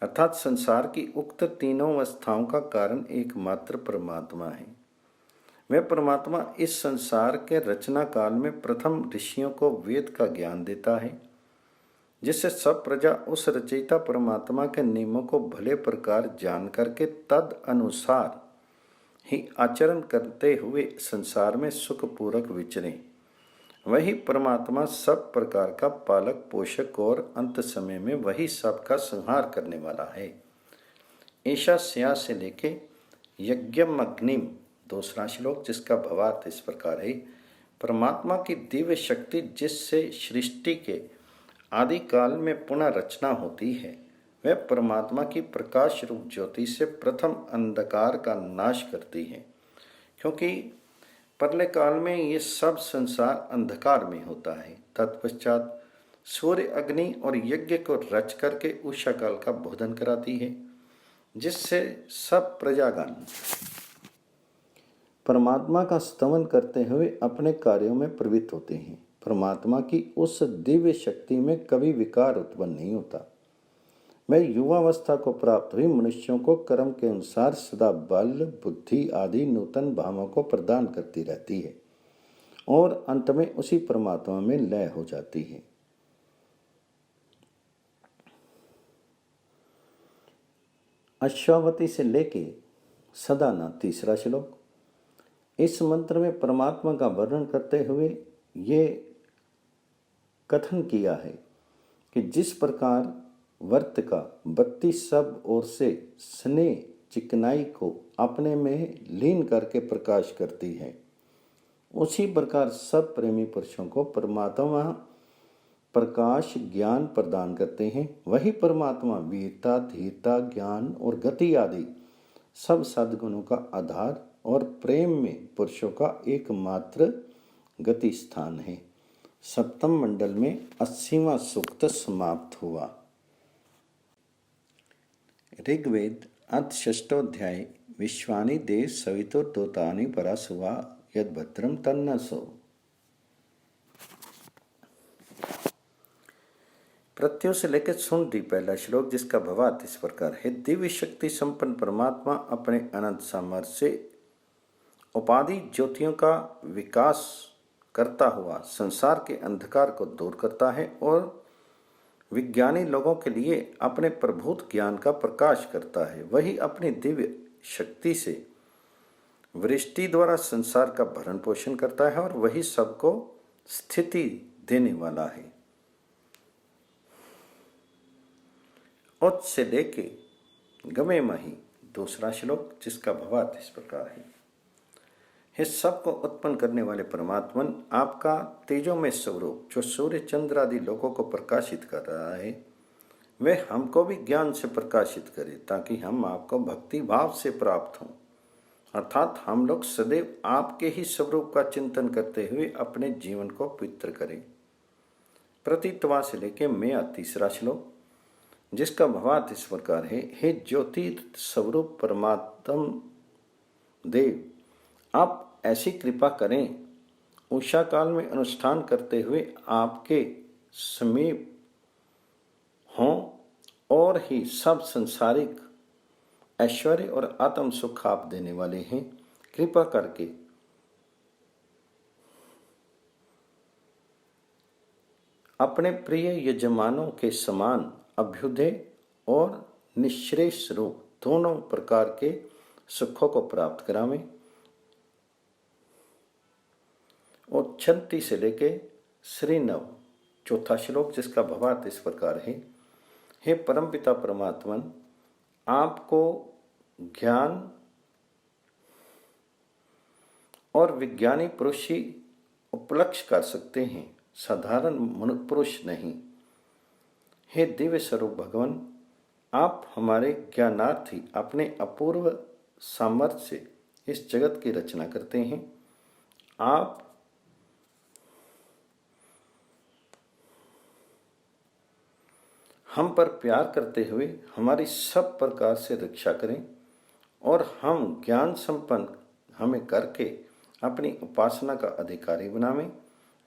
अर्थात संसार की उक्त तीनों अवस्थाओं का कारण एकमात्र परमात्मा है। वह परमात्मा इस संसार के रचना काल में प्रथम ऋषियों को वेद का ज्ञान देता है, जिससे सब प्रजा उस रचयिता परमात्मा के नियमों को भले प्रकार जान करके तद अनुसार ही आचरण करते हुए संसार में सुखपूर्वक विचरें। वही परमात्मा सब प्रकार का पालक पोषक और अंत समय में वही सबका संहार करने वाला है। ईशास्या से लेके यज्ञम अग्निम, दूसरा श्लोक जिसका भावार्थ इस प्रकार है। परमात्मा की दिव्य शक्ति जिससे सृष्टि के आदि काल में पुनः रचना होती है, वह परमात्मा की प्रकाश रूप ज्योति से प्रथम अंधकार का नाश करती है, क्योंकि प्रलय काल में ये सब संसार अंधकार में होता है। तत्पश्चात सूर्य अग्नि और यज्ञ को रच करके उषा काल का बोधन कराती है, जिससे सब प्रजागण परमात्मा का स्तवन करते हुए अपने कार्यों में प्रवृत्त होते हैं। परमात्मा की उस दिव्य शक्ति में कभी विकार उत्पन्न नहीं होता। वह युवावस्था को प्राप्त हुई मनुष्यों को कर्म के अनुसार सदा बल, बुद्धि आदि नूतन भावों को प्रदान करती रहती है और अंत में उसी परमात्मा में लय हो जाती है। अश्वावती से लेके सदाना, तीसरा श्लोक। इस मंत्र में परमात्मा का वर्णन करते हुए ये कथन किया है कि जिस प्रकार वर्त का बत्ती सब ओर से स्नेह चिकनाई को अपने में लीन करके प्रकाश करती है, उसी प्रकार सब प्रेमी पुरुषों को परमात्मा प्रकाश ज्ञान प्रदान करते हैं। वही परमात्मा वीरता, धीरता, ज्ञान और गति आदि सब सद्गुणों का आधार और प्रेम में पुरुषों का एकमात्र गति स्थान है। सप्तम मंडल में 80वां सूक्त समाप्त हुआ। ऋग्वेद अथ-षष्ठोऽध्याय विश्वानि देव सवितुर्दूतानि परासुवा यद्भद्रं तन्नसो। प्रत्यय से लेकर सुंडी, पहला श्लोक जिसका भावार्थ इस प्रकार है। दिव्य शक्ति संपन्न परमात्मा अपने अनंत सामर्थ्य से उपाधि ज्योतियों का विकास करता हुआ संसार के अंधकार को दूर करता है और विज्ञानी लोगों के लिए अपने प्रभुत ज्ञान का प्रकाश करता है। वही अपनी दिव्य शक्ति से वृष्टि द्वारा संसार का भरण पोषण करता है और वही सबको स्थिति देने वाला है। उत से लेके गमे मही, दूसरा श्लोक जिसका भावार्थ इस प्रकार है। हे सबको उत्पन्न करने वाले परमात्मन, आपका तेजोमय स्वरूप जो सूर्य चंद्र आदि लोगों को प्रकाशित कर रहा है, वह हमको भी ज्ञान से प्रकाशित करे ताकि हम आपको भक्ति भाव से प्राप्त हों, अर्थात हम लोग सदैव आपके ही स्वरूप का चिंतन करते हुए अपने जीवन को पवित्र करें। प्रतीतवा से लेके मैं, तीसरा श्लोक जिसका भावार्थ इस प्रकार है। हे ज्योति स्वरूप परमात्म देव, आप ऐसी कृपा करें उषा काल में अनुष्ठान करते हुए आपके समीप हों और ही सब संसारिक ऐश्वर्य और आत्म सुख आप देने वाले हैं। कृपा करके अपने प्रिय यजमानों के समान अभ्युदय और निःश्रेष रूप दोनों प्रकार के सुखों को प्राप्त करावें। और 36 से लेके श्री 9, चौथा श्लोक जिसका भावार्थ इस प्रकार है। हे परमपिता परमात्मन, आपको ज्ञान और विज्ञानी पुरुष ही उपलक्ष्य कर सकते हैं, साधारण मनुष्य पुरुष नहीं। हे दिव्य स्वरूप भगवान, आप हमारे ज्ञानार्थी अपने अपूर्व सामर्थ्य से इस जगत की रचना करते हैं। आप हम पर प्यार करते हुए हमारी सब प्रकार से रक्षा करें और हम ज्ञान संपन्न हमें करके अपनी उपासना का अधिकारी बनावें,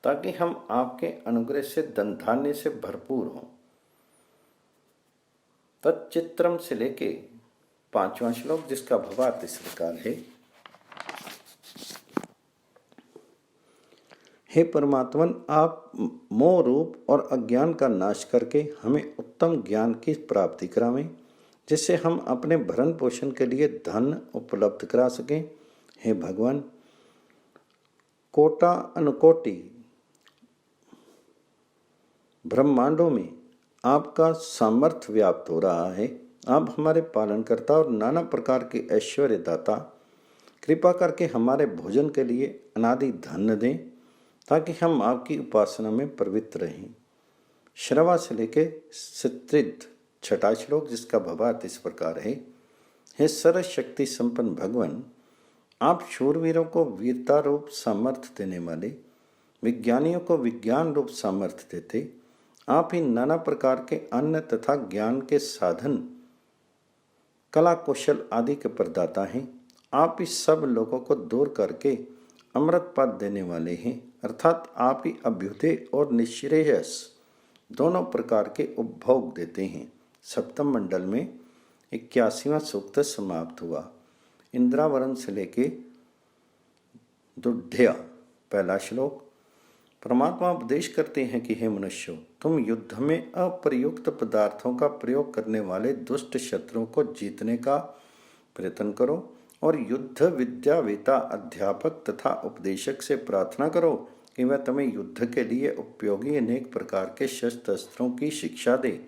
ताकि हम आपके अनुग्रह से धन धान्य से भरपूर हों। तच्चित्रम से लेके 5वां श्लोक जिसका भावार्थ इस प्रकार है। हे परमात्मन, आप मोह रूप और अज्ञान का नाश करके हमें उत्तम ज्ञान की प्राप्ति करावें, जिससे हम अपने भरण पोषण के लिए धन उपलब्ध करा सकें। हे भगवान, कोटा अनुकोटि ब्रह्मांडों में आपका सामर्थ्य व्याप्त हो रहा है। आप हमारे पालनकर्ता और नाना प्रकार के ऐश्वर्य दाता, कृपा करके हमारे भोजन के लिए अनादि धन दें ताकि हम आपकी उपासना में प्रवृत्त रहें। श्रवा से लेके चित्रित छठा श्लोक, जिसका भावार्थ इस प्रकार है। हे सर्वशक्ति संपन्न भगवान, आप शूरवीरों को वीरता रूप सामर्थ्य देने वाले, विज्ञानियों को विज्ञान रूप सामर्थ्य देते, आप ही नाना प्रकार के अन्न तथा ज्ञान के साधन, कला कौशल आदि के प्रदाता हैं। आप ही सब लोगों को दूर करके अमृत पद देने वाले हैं, अर्थात आप ही अभ्युदय और निःश्रेयस दोनों प्रकार के उपभोग देते हैं। सप्तम मंडल में 81वां सूक्त समाप्त हुआ। इंद्रावरण से लेके दुढ़्या। पहला श्लोक। परमात्मा उपदेश करते हैं कि हे मनुष्यों, तुम युद्ध में अप्रयुक्त पदार्थों का प्रयोग करने वाले दुष्ट शत्रुओं को जीतने का प्रयत्न करो और युद्ध विद्या वेता अध्यापक तथा उपदेशक से प्रार्थना करो कि वह तुम्हें युद्ध के लिए उपयोगी अनेक प्रकार के शस्त्र अस्त्रों की शिक्षा दे,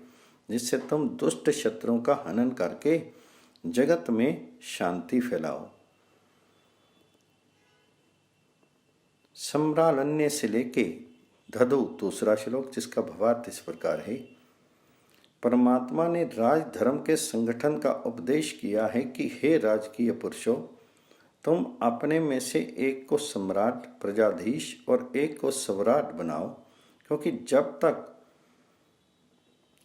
जिससे तुम दुष्ट शत्रुओं का हनन करके जगत में शांति फैलाओ। सम्रालन्य से लेके धधु दूसरा श्लोक, जिसका भावार्थ इस प्रकार है। परमात्मा ने राजधर्म के संगठन का उपदेश किया है कि हे राजकीय पुरुषों, तुम अपने में से एक को सम्राट प्रजाधीश और एक को स्वराट बनाओ, क्योंकि जब तक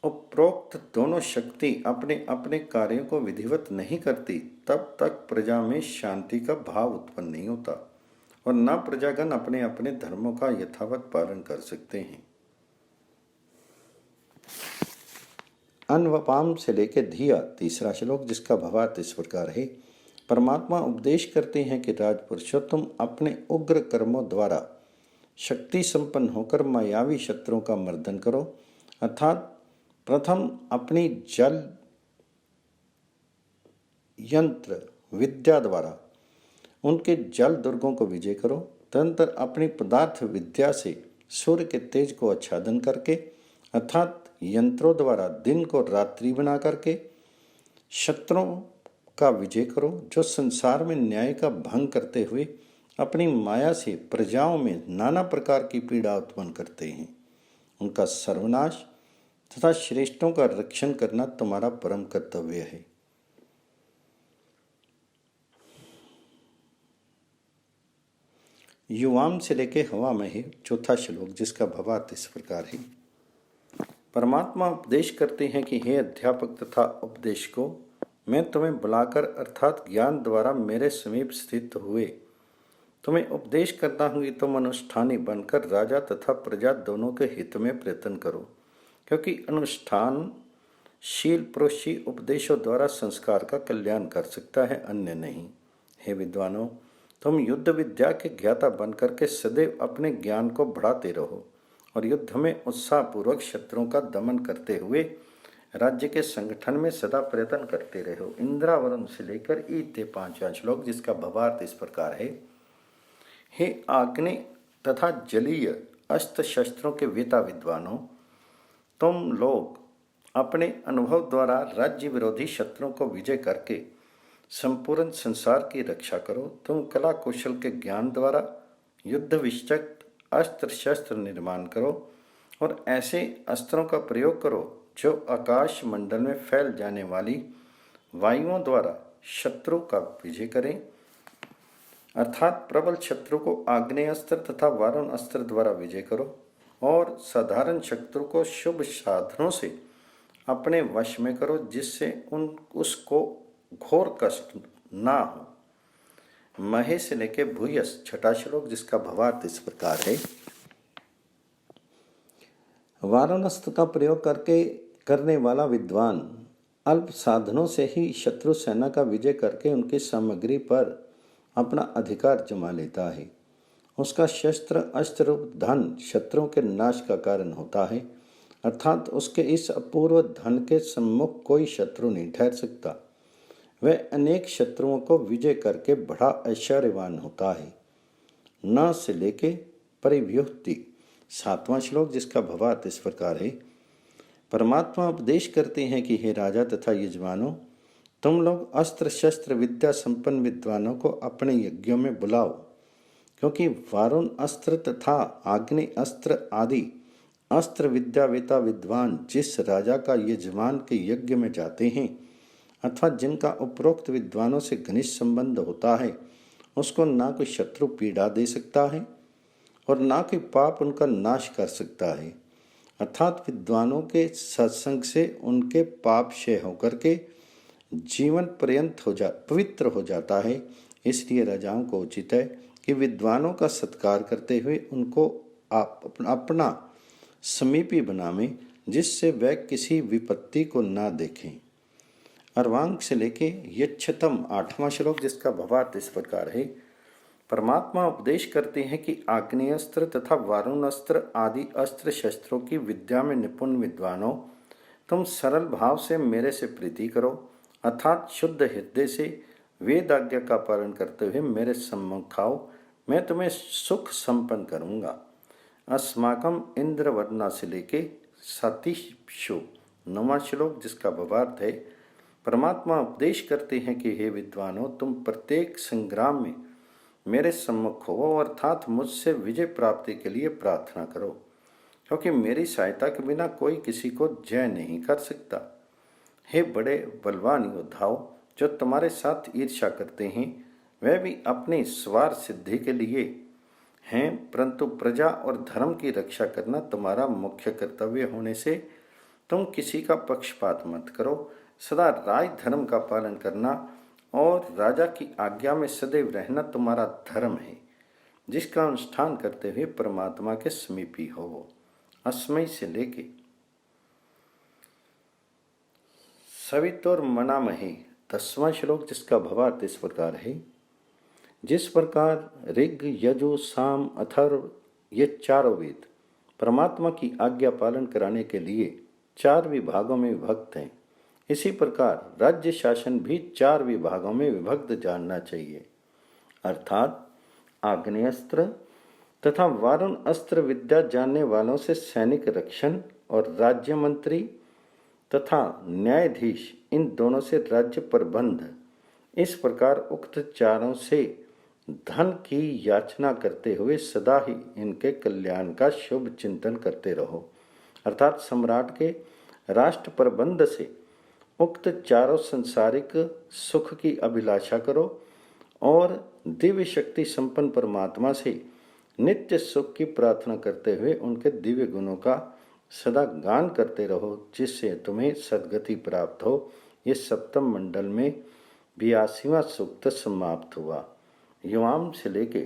उपरोक्त दोनों शक्ति अपने अपने कार्यों को विधिवत नहीं करती, तब तक प्रजा में शांति का भाव उत्पन्न नहीं होता और न प्रजागण अपने अपने धर्मों का यथावत पालन कर सकते हैं। अन्वपाम से लेकर धिया तीसरा श्लोक, जिसका भावार्थ इस प्रकार है। परमात्मा उपदेश करते हैं कि राजपुरुषों, तुम अपने उग्र कर्मों द्वारा शक्ति संपन्न होकर मायावी शत्रुओं का मर्दन करो, अर्थात प्रथम अपनी जल यंत्र विद्या द्वारा उनके जल दुर्गों को विजय करो, तदनंतर अपनी पदार्थ विद्या से सूर्य के तेज को आच्छादन करके, अर्थात यंत्रों द्वारा दिन को रात्रि बना करके शत्रुओं का विजय करो, जो संसार में न्याय का भंग करते हुए अपनी माया से प्रजाओं में नाना प्रकार की पीड़ा उत्पन्न करते हैं। उनका सर्वनाश तथा श्रेष्ठों का रक्षण करना तुम्हारा परम कर्तव्य है। युवाम से लेके हवा में है चौथा श्लोक, जिसका भावार्थ इस प्रकार है। परमात्मा उपदेश करते हैं कि हे अध्यापक तथा उपदेशकों, मैं तुम्हें बुलाकर अर्थात ज्ञान द्वारा मेरे समीप स्थित हुए तुम्हें उपदेश करता हूँ कि तुम अनुष्ठानी बनकर राजा तथा प्रजा दोनों के हित में प्रयत्न करो, क्योंकि अनुष्ठानशील पुरुष ही उपदेशों द्वारा संस्कार का कल्याण कर सकता है, अन्य नहीं। हे विद्वानों, तुम युद्ध विद्या के ज्ञाता बनकर के सदैव अपने ज्ञान को बढ़ाते रहो और युद्ध में उत्साहपूर्वक शत्रुओं का दमन करते हुए राज्य के संगठन में सदा प्रयत्न करते रहो। इंद्रावरण से लेकर ईते पांचवा श्लोक, जिसका भावार्थ इस प्रकार है। हे आग्नेय तथा जलीय अस्त्र शस्त्रों के वेता विद्वानों, तुम लोग अपने अनुभव द्वारा राज्य विरोधी शत्रुओं को विजय करके संपूर्ण संसार की रक्षा करो। तुम कला कौशल के ज्ञान द्वारा युद्ध विषयक अस्त्र शस्त्र निर्माण करो और ऐसे अस्त्रों का प्रयोग करो जो आकाश मंडल में फैल जाने वाली वायुओं द्वारा शत्रु का विजय करें, अर्थात प्रबल शत्रु को आग्नेय अस्त्र तथा वारुण अस्त्र द्वारा विजय करो और साधारण शत्रु को शुभ साधनों से अपने वश में करो, जिससे उसको घोर कष्ट ना हो। महे से लेके भूयस छठा श्लोक, जिसका भावार्थ इस प्रकार है। वारुणास्त्र का प्रयोग करने वाला विद्वान अल्प साधनों से ही शत्रु सेना का विजय करके उनकी सामग्री पर अपना अधिकार जमा लेता है। उसका शस्त्र अस्त्र रूप धन शत्रुओं के नाश का कारण होता है, अर्थात उसके इस अपूर्व धन के सम्मुख कोई शत्रु नहीं ठहर सकता। वह अनेक शत्रुओं को विजय करके बड़ा ऐश्वर्यवान होता है। न से लेके परिव्युक्ति सातवां श्लोक, जिसका भावार्थ इस प्रकार है। परमात्मा उपदेश करते हैं कि हे राजा तथा यजमानों, तुम लोग अस्त्र शस्त्र विद्या संपन्न विद्वानों को अपने यज्ञों में बुलाओ, क्योंकि वारुण अस्त्र तथा आग्नि अस्त्र आदि अस्त्र विद्यावेता विद्वान जिस राजा का यजमान के यज्ञ में जाते हैं अथवा जिनका उपरोक्त विद्वानों से घनिष्ठ संबंध होता है, उसको ना कोई शत्रु पीड़ा दे सकता है और ना कोई पाप उनका नाश कर सकता है। अर्थात विद्वानों के सत्संग से उनके पाप क्षय होकर के जीवन पर्यंत पवित्र हो जाता है। इसलिए राजाओं को उचित है कि विद्वानों का सत्कार करते हुए उनको अपना समीपी बनावें, जिससे वह किसी विपत्ति को ना देखें। अर्वांग से लेके यच्छतम 8वां श्लोक, जिसका भावार्थ इस प्रकार है। परमात्मा उपदेश करते हैं कि आग्नेयास्त्र तथा वारुण अस्त्र आदि अस्त्र शस्त्रों की विद्या में निपुण विद्वानों, तुम सरल भाव से मेरे से प्रीति करो, अर्थात शुद्ध हृदय से वेद आज्ञा का पालन करते हुए मेरे सम्मुख आओ, मैं तुम्हें सुख संपन्न करूँगा। अस्माकम इंद्रवर्णा से लेके 9वां श्लोक, जिसका भावार्थ है। परमात्मा उपदेश करते हैं कि हे विद्वानों, तुम प्रत्येक संग्राम में मेरे सम्मुख हो, अर्थात मुझसे विजय प्राप्ति के लिए प्रार्थना करो, क्योंकि मेरी सहायता के बिना कोई किसी को जय नहीं कर सकता। हे बड़े बलवान योद्धाओं, जो तुम्हारे साथ ईर्ष्या करते हैं वह भी अपनी स्वार्थ सिद्धि के लिए हैं, परंतु प्रजा और धर्म की रक्षा करना तुम्हारा मुख्य कर्तव्य होने से तुम किसी का पक्षपात मत करो। सदा राज धर्म का पालन करना और राजा की आज्ञा में सदैव रहना तुम्हारा धर्म है, जिसका अनुष्ठान करते हुए परमात्मा के समीपी हो। अस्मय से लेके सवितुर्मनामहे 10वां श्लोक, जिसका भावार्थ इस प्रकार है। जिस प्रकार ऋग यजु साम अथर्व ये चारों वेद परमात्मा की आज्ञा पालन कराने के लिए 4 विभागों में विभक्त हैं, इसी प्रकार राज्य शासन भी 4 विभागों में विभक्त जानना चाहिए, अर्थात आग्नेयास्त्र तथा वारुण अस्त्र विद्या जानने वालों से सैनिक रक्षण और राज्य मंत्री तथा न्यायाधीश, इन दोनों से राज्य प्रबंध। इस प्रकार उक्त चारों से धन की याचना करते हुए सदा ही इनके कल्याण का शुभ चिंतन करते रहो, अर्थात सम्राट के राष्ट्र प्रबंध से उक्त चारों संसारिक सुख की अभिलाषा करो और दिव्य शक्ति संपन्न परमात्मा से नित्य सुख की प्रार्थना करते हुए उनके दिव्य गुणों का सदा गान करते रहो, जिससे तुम्हें सद्गति प्राप्त हो। ये 7वें मंडल में 82वां सूक्त समाप्त हुआ। युवाम से लेके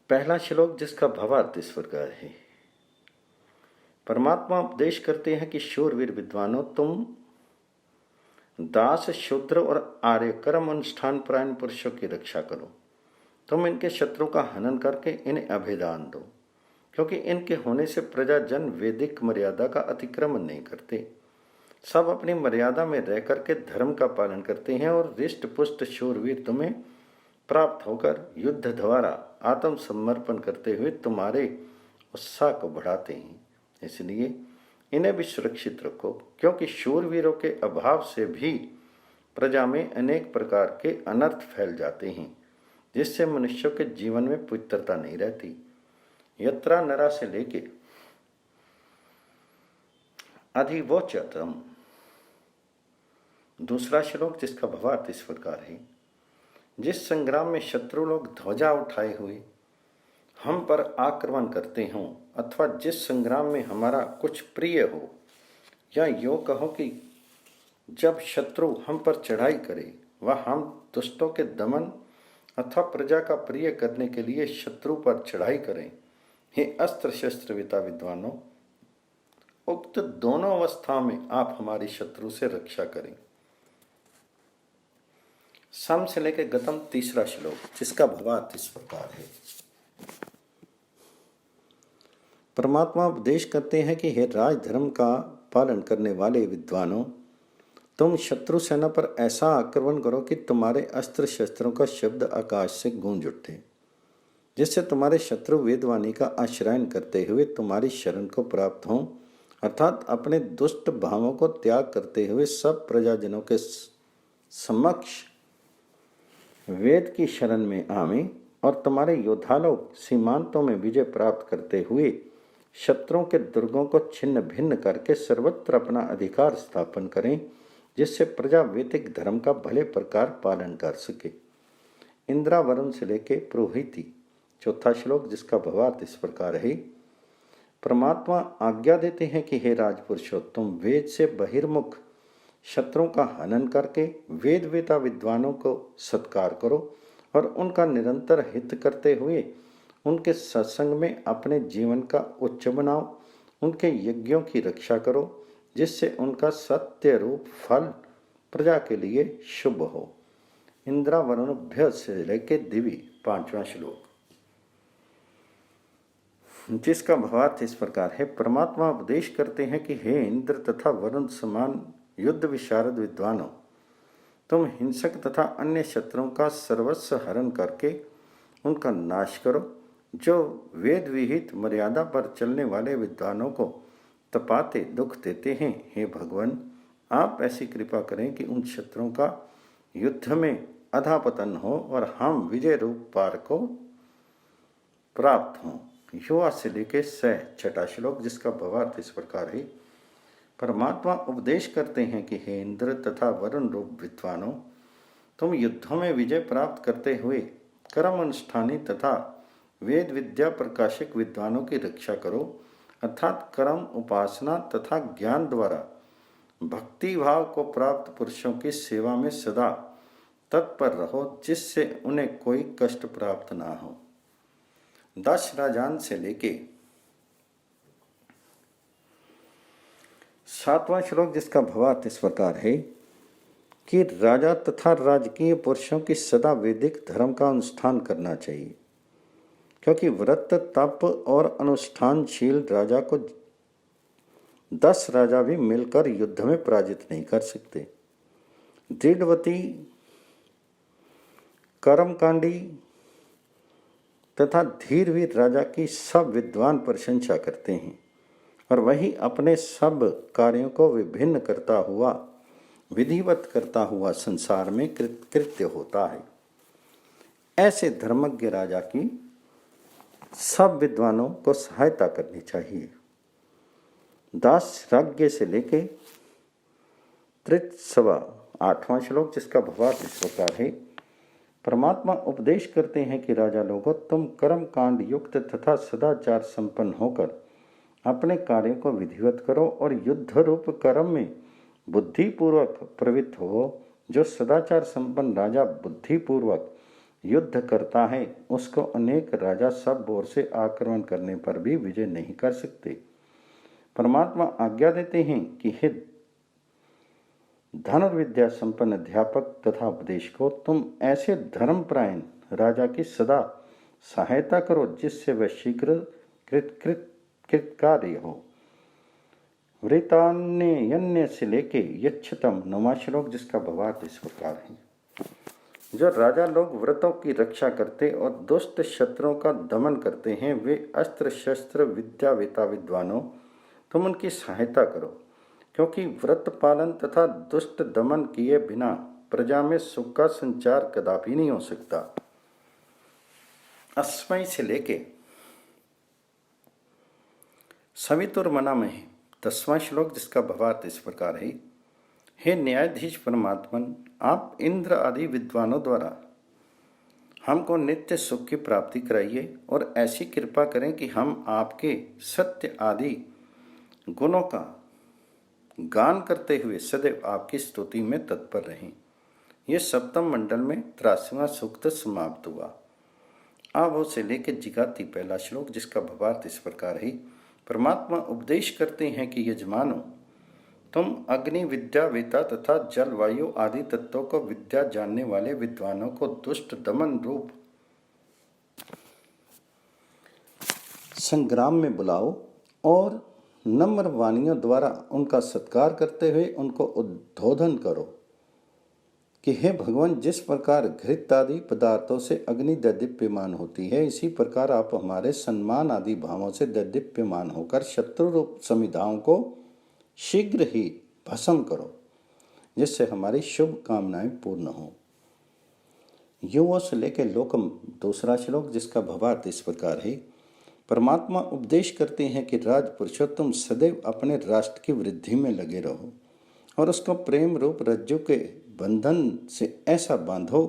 पहला श्लोक, जिसका भावार्थ इस प्रकार है। परमात्मा उपदेश करते हैं कि शूरवीर विद्वानों, तुम दास शूद्र और आर्य कर्म अनुष्ठान परायण पुरुषों की रक्षा करो। तुम इनके शत्रुओं का हनन करके इन्हें अभेदान दो, क्योंकि इनके होने से प्रजाजन वैदिक मर्यादा का अतिक्रमण नहीं करते, सब अपनी मर्यादा में रह करके धर्म का पालन करते हैं और रिष्ट पुष्ट शूरवीर तुम्हें प्राप्त होकर युद्ध द्वारा आत्मसमर्पण करते हुए तुम्हारे उत्साह को बढ़ाते हैं। इसलिए इन्हें भी सुरक्षित रखो, क्योंकि शूरवीरों के अभाव से भी प्रजा में अनेक प्रकार के अनर्थ फैल जाते हैं, जिससे मनुष्यों के जीवन में पवित्रता नहीं रहती। यत्रा नरा से लेके अधिवोच्यतम 2वां श्लोक, जिसका भावार्थ इस प्रकार है। जिस संग्राम में शत्रु लोग ध्वजा उठाए हुए हम पर आक्रमण करते हों, अथवा जिस संग्राम में हमारा कुछ प्रिय हो, या यूँ कहो कि जब शत्रु हम पर चढ़ाई करे, वह हम दुष्टों के दमन अथवा प्रजा का प्रिय करने के लिए शत्रु पर चढ़ाई करें। हे अस्त्र शस्त्र विता विद्वानों, उक्त दोनों अवस्थाओं में आप हमारी शत्रु से रक्षा करें। सम से लेकर गतम 3वां श्लोक, जिसका भावार्थ इस प्रकार है। परमात्मा उपदेश करते हैं कि हे राजधर्म का पालन करने वाले विद्वानों, तुम शत्रु सेना पर ऐसा आक्रमण करो कि तुम्हारे अस्त्र शस्त्रों का शब्द आकाश से गूंज उठे, जिससे तुम्हारे शत्रु वेदवाणी का आश्रयन करते हुए तुम्हारी शरण को प्राप्त हों, अर्थात अपने दुष्ट भावों को त्याग करते हुए सब प्रजाजनों के समक्ष वेद की शरण में आवें और तुम्हारे योद्धा लोग सीमांतों में विजय प्राप्त करते हुए शत्रुओं के दुर्गों को छिन्न भिन्न करके सर्वत्र अपना अधिकार स्थापन करें, जिससे प्रजा वैदिक धर्म का भले प्रकार पालन कर सके। इंद्रा वरुण से लेके पुरोहिति। चौथा श्लोक, जिसका भावार्थ इस प्रकार है। परमात्मा आज्ञा देते हैं कि हे राजपुरुषों, तुम वेद से बहिर्मुख शत्रुओं का हनन करके वेद वेता विद्वानों को सत्कार करो और उनका निरंतर हित करते हुए उनके सत्संग में अपने जीवन का उच्च बनाओ। उनके यज्ञों की रक्षा करो, जिससे उनका सत्य रूप फल प्रजा के लिए शुभ हो। इंद्रा वरुणभ्य से लेके दिव्य। पांचवा श्लोक, जिसका भावार्थ इस प्रकार है। परमात्मा उपदेश करते हैं कि हे इंद्र तथा वरुण समान युद्ध विशारद विद्वानों, तुम हिंसक तथा अन्य शत्रुओं का सर्वस्व हरण करके उनका नाश करो। जो वेद विहित मर्यादा पर चलने वाले विद्वानों को तपाते दुख देते हैं, हे भगवान, आप ऐसी कृपा करें कि उन शत्रुओं का युद्ध में अधापतन हो और हम विजय रूप पार को प्राप्त हों। युवा से लेके छठा श्लोक, जिसका भावार्थ इस प्रकार है। परमात्मा उपदेश करते हैं कि हे इंद्र तथा वरुण रूप विद्वानों, तुम युद्धों में विजय प्राप्त करते हुए कर्म अनुष्ठानी तथा वेद विद्या प्रकाशक विद्वानों की रक्षा करो, अर्थात कर्म उपासना तथा ज्ञान द्वारा भक्ति भाव को प्राप्त पुरुषों की सेवा में सदा तत्पर रहो, जिससे उन्हें कोई कष्ट प्राप्त ना हो। 10 राजान से लेके 7वां श्लोक, जिसका भावार्थ इस प्रकार है कि राजा तथा राजकीय पुरुषों की सदा वैदिक धर्म का अनुष्ठान करना चाहिए, क्योंकि व्रत तप और अनुष्ठानशील राजा को 10 राजा भी मिलकर युद्ध में पराजित नहीं कर सकते। दृढ़वती, कर्मकांडी तथा धीरवीर राजा की सब विद्वान प्रशंसा करते हैं और वही अपने सब कार्यों को विभिन्न करता हुआ विधिवत करता हुआ संसार में कृत्य होता है। ऐसे धर्मज्ञ राजा की सब विद्वानों को सहायता करनी चाहिए। 10 राज्ञ से लेके 8वां श्लोक, जिसका भावार्थ इस प्रकार है। परमात्मा उपदेश करते हैं कि राजा लोगों, तुम कर्म कांड युक्त तथा सदाचार संपन्न होकर अपने कार्यों को विधिवत करो और युद्ध रूप कर्म में बुद्धिपूर्वक प्रवृत्त हो। जो सदाचार संपन्न राजा बुद्धिपूर्वक युद्ध करता है, उसको अनेक राजा सब ओर से आक्रमण करने पर भी विजय नहीं कर सकते। परमात्मा आज्ञा देते हैं कि हे धनुर्विद्या संपन्न अध्यापक तथा उपदेशकों, तुम ऐसे धर्मपरायण राजा की सदा सहायता करो, जिससे वह शीघ्र कृतकार्य हो। वृतान्य से लेके यक्षतम 9वां श्लोक, जिसका भावार्थ इस प्रकार है। जो राजा लोग व्रतों की रक्षा करते और दुष्ट शत्रुओं का दमन करते हैं, वे अस्त्र शस्त्र विद्या वेता विद्वानों, तुम उनकी सहायता करो, क्योंकि व्रत पालन तथा दुष्ट दमन किए बिना प्रजा में सुख का संचार कदापि नहीं हो सकता। 8वें से लेके सवितुर्मना में 10वां श्लोक, जिसका भावार्थ इस प्रकार है। हे न्यायाधीश परमात्मन, आप इंद्र आदि विद्वानों द्वारा हमको नित्य सुख की प्राप्ति कराइए और ऐसी कृपा करें कि हम आपके सत्य आदि गुणों का गान करते हुए सदैव आपकी स्तुति में तत्पर रहें। यह सप्तम मंडल में 83वां सूक्त समाप्त हुआ। आवो से लेकर जिगाति 1 श्लोक, जिसका भावार्थ इस प्रकार है। परमात्मा उपदेश करते हैं कि यजमानों, तुम अग्नि विद्या वेता तथा जल वायु आदि तत्वों को विद्या जानने वाले विद्वानों को दुष्ट दमन रूप संग्राम में बुलाओ और नम्र वाणियों द्वारा उनका सत्कार करते हुए उनको उद्बोधन करो कि हे भगवान, जिस प्रकार घृत आदि पदार्थों से अग्नि दैदीप्यमान होती है, इसी प्रकार आप हमारे सम्मान आदि भावों से दैदीप्यमान होकर शत्रु रूप समिधाओं को शीघ्र ही भस्म करो, जिससे हमारी शुभ कामनाएं पूर्ण हो। युवों से लेकर लोकम, दूसरा श्लोक, जिसका भावार्थ इस प्रकार है। परमात्मा उपदेश करते हैं कि राज पुरुषोत्तम सदैव अपने राष्ट्र की वृद्धि में लगे रहो और उसको प्रेम रूप रज्जु के बंधन से ऐसा बांधो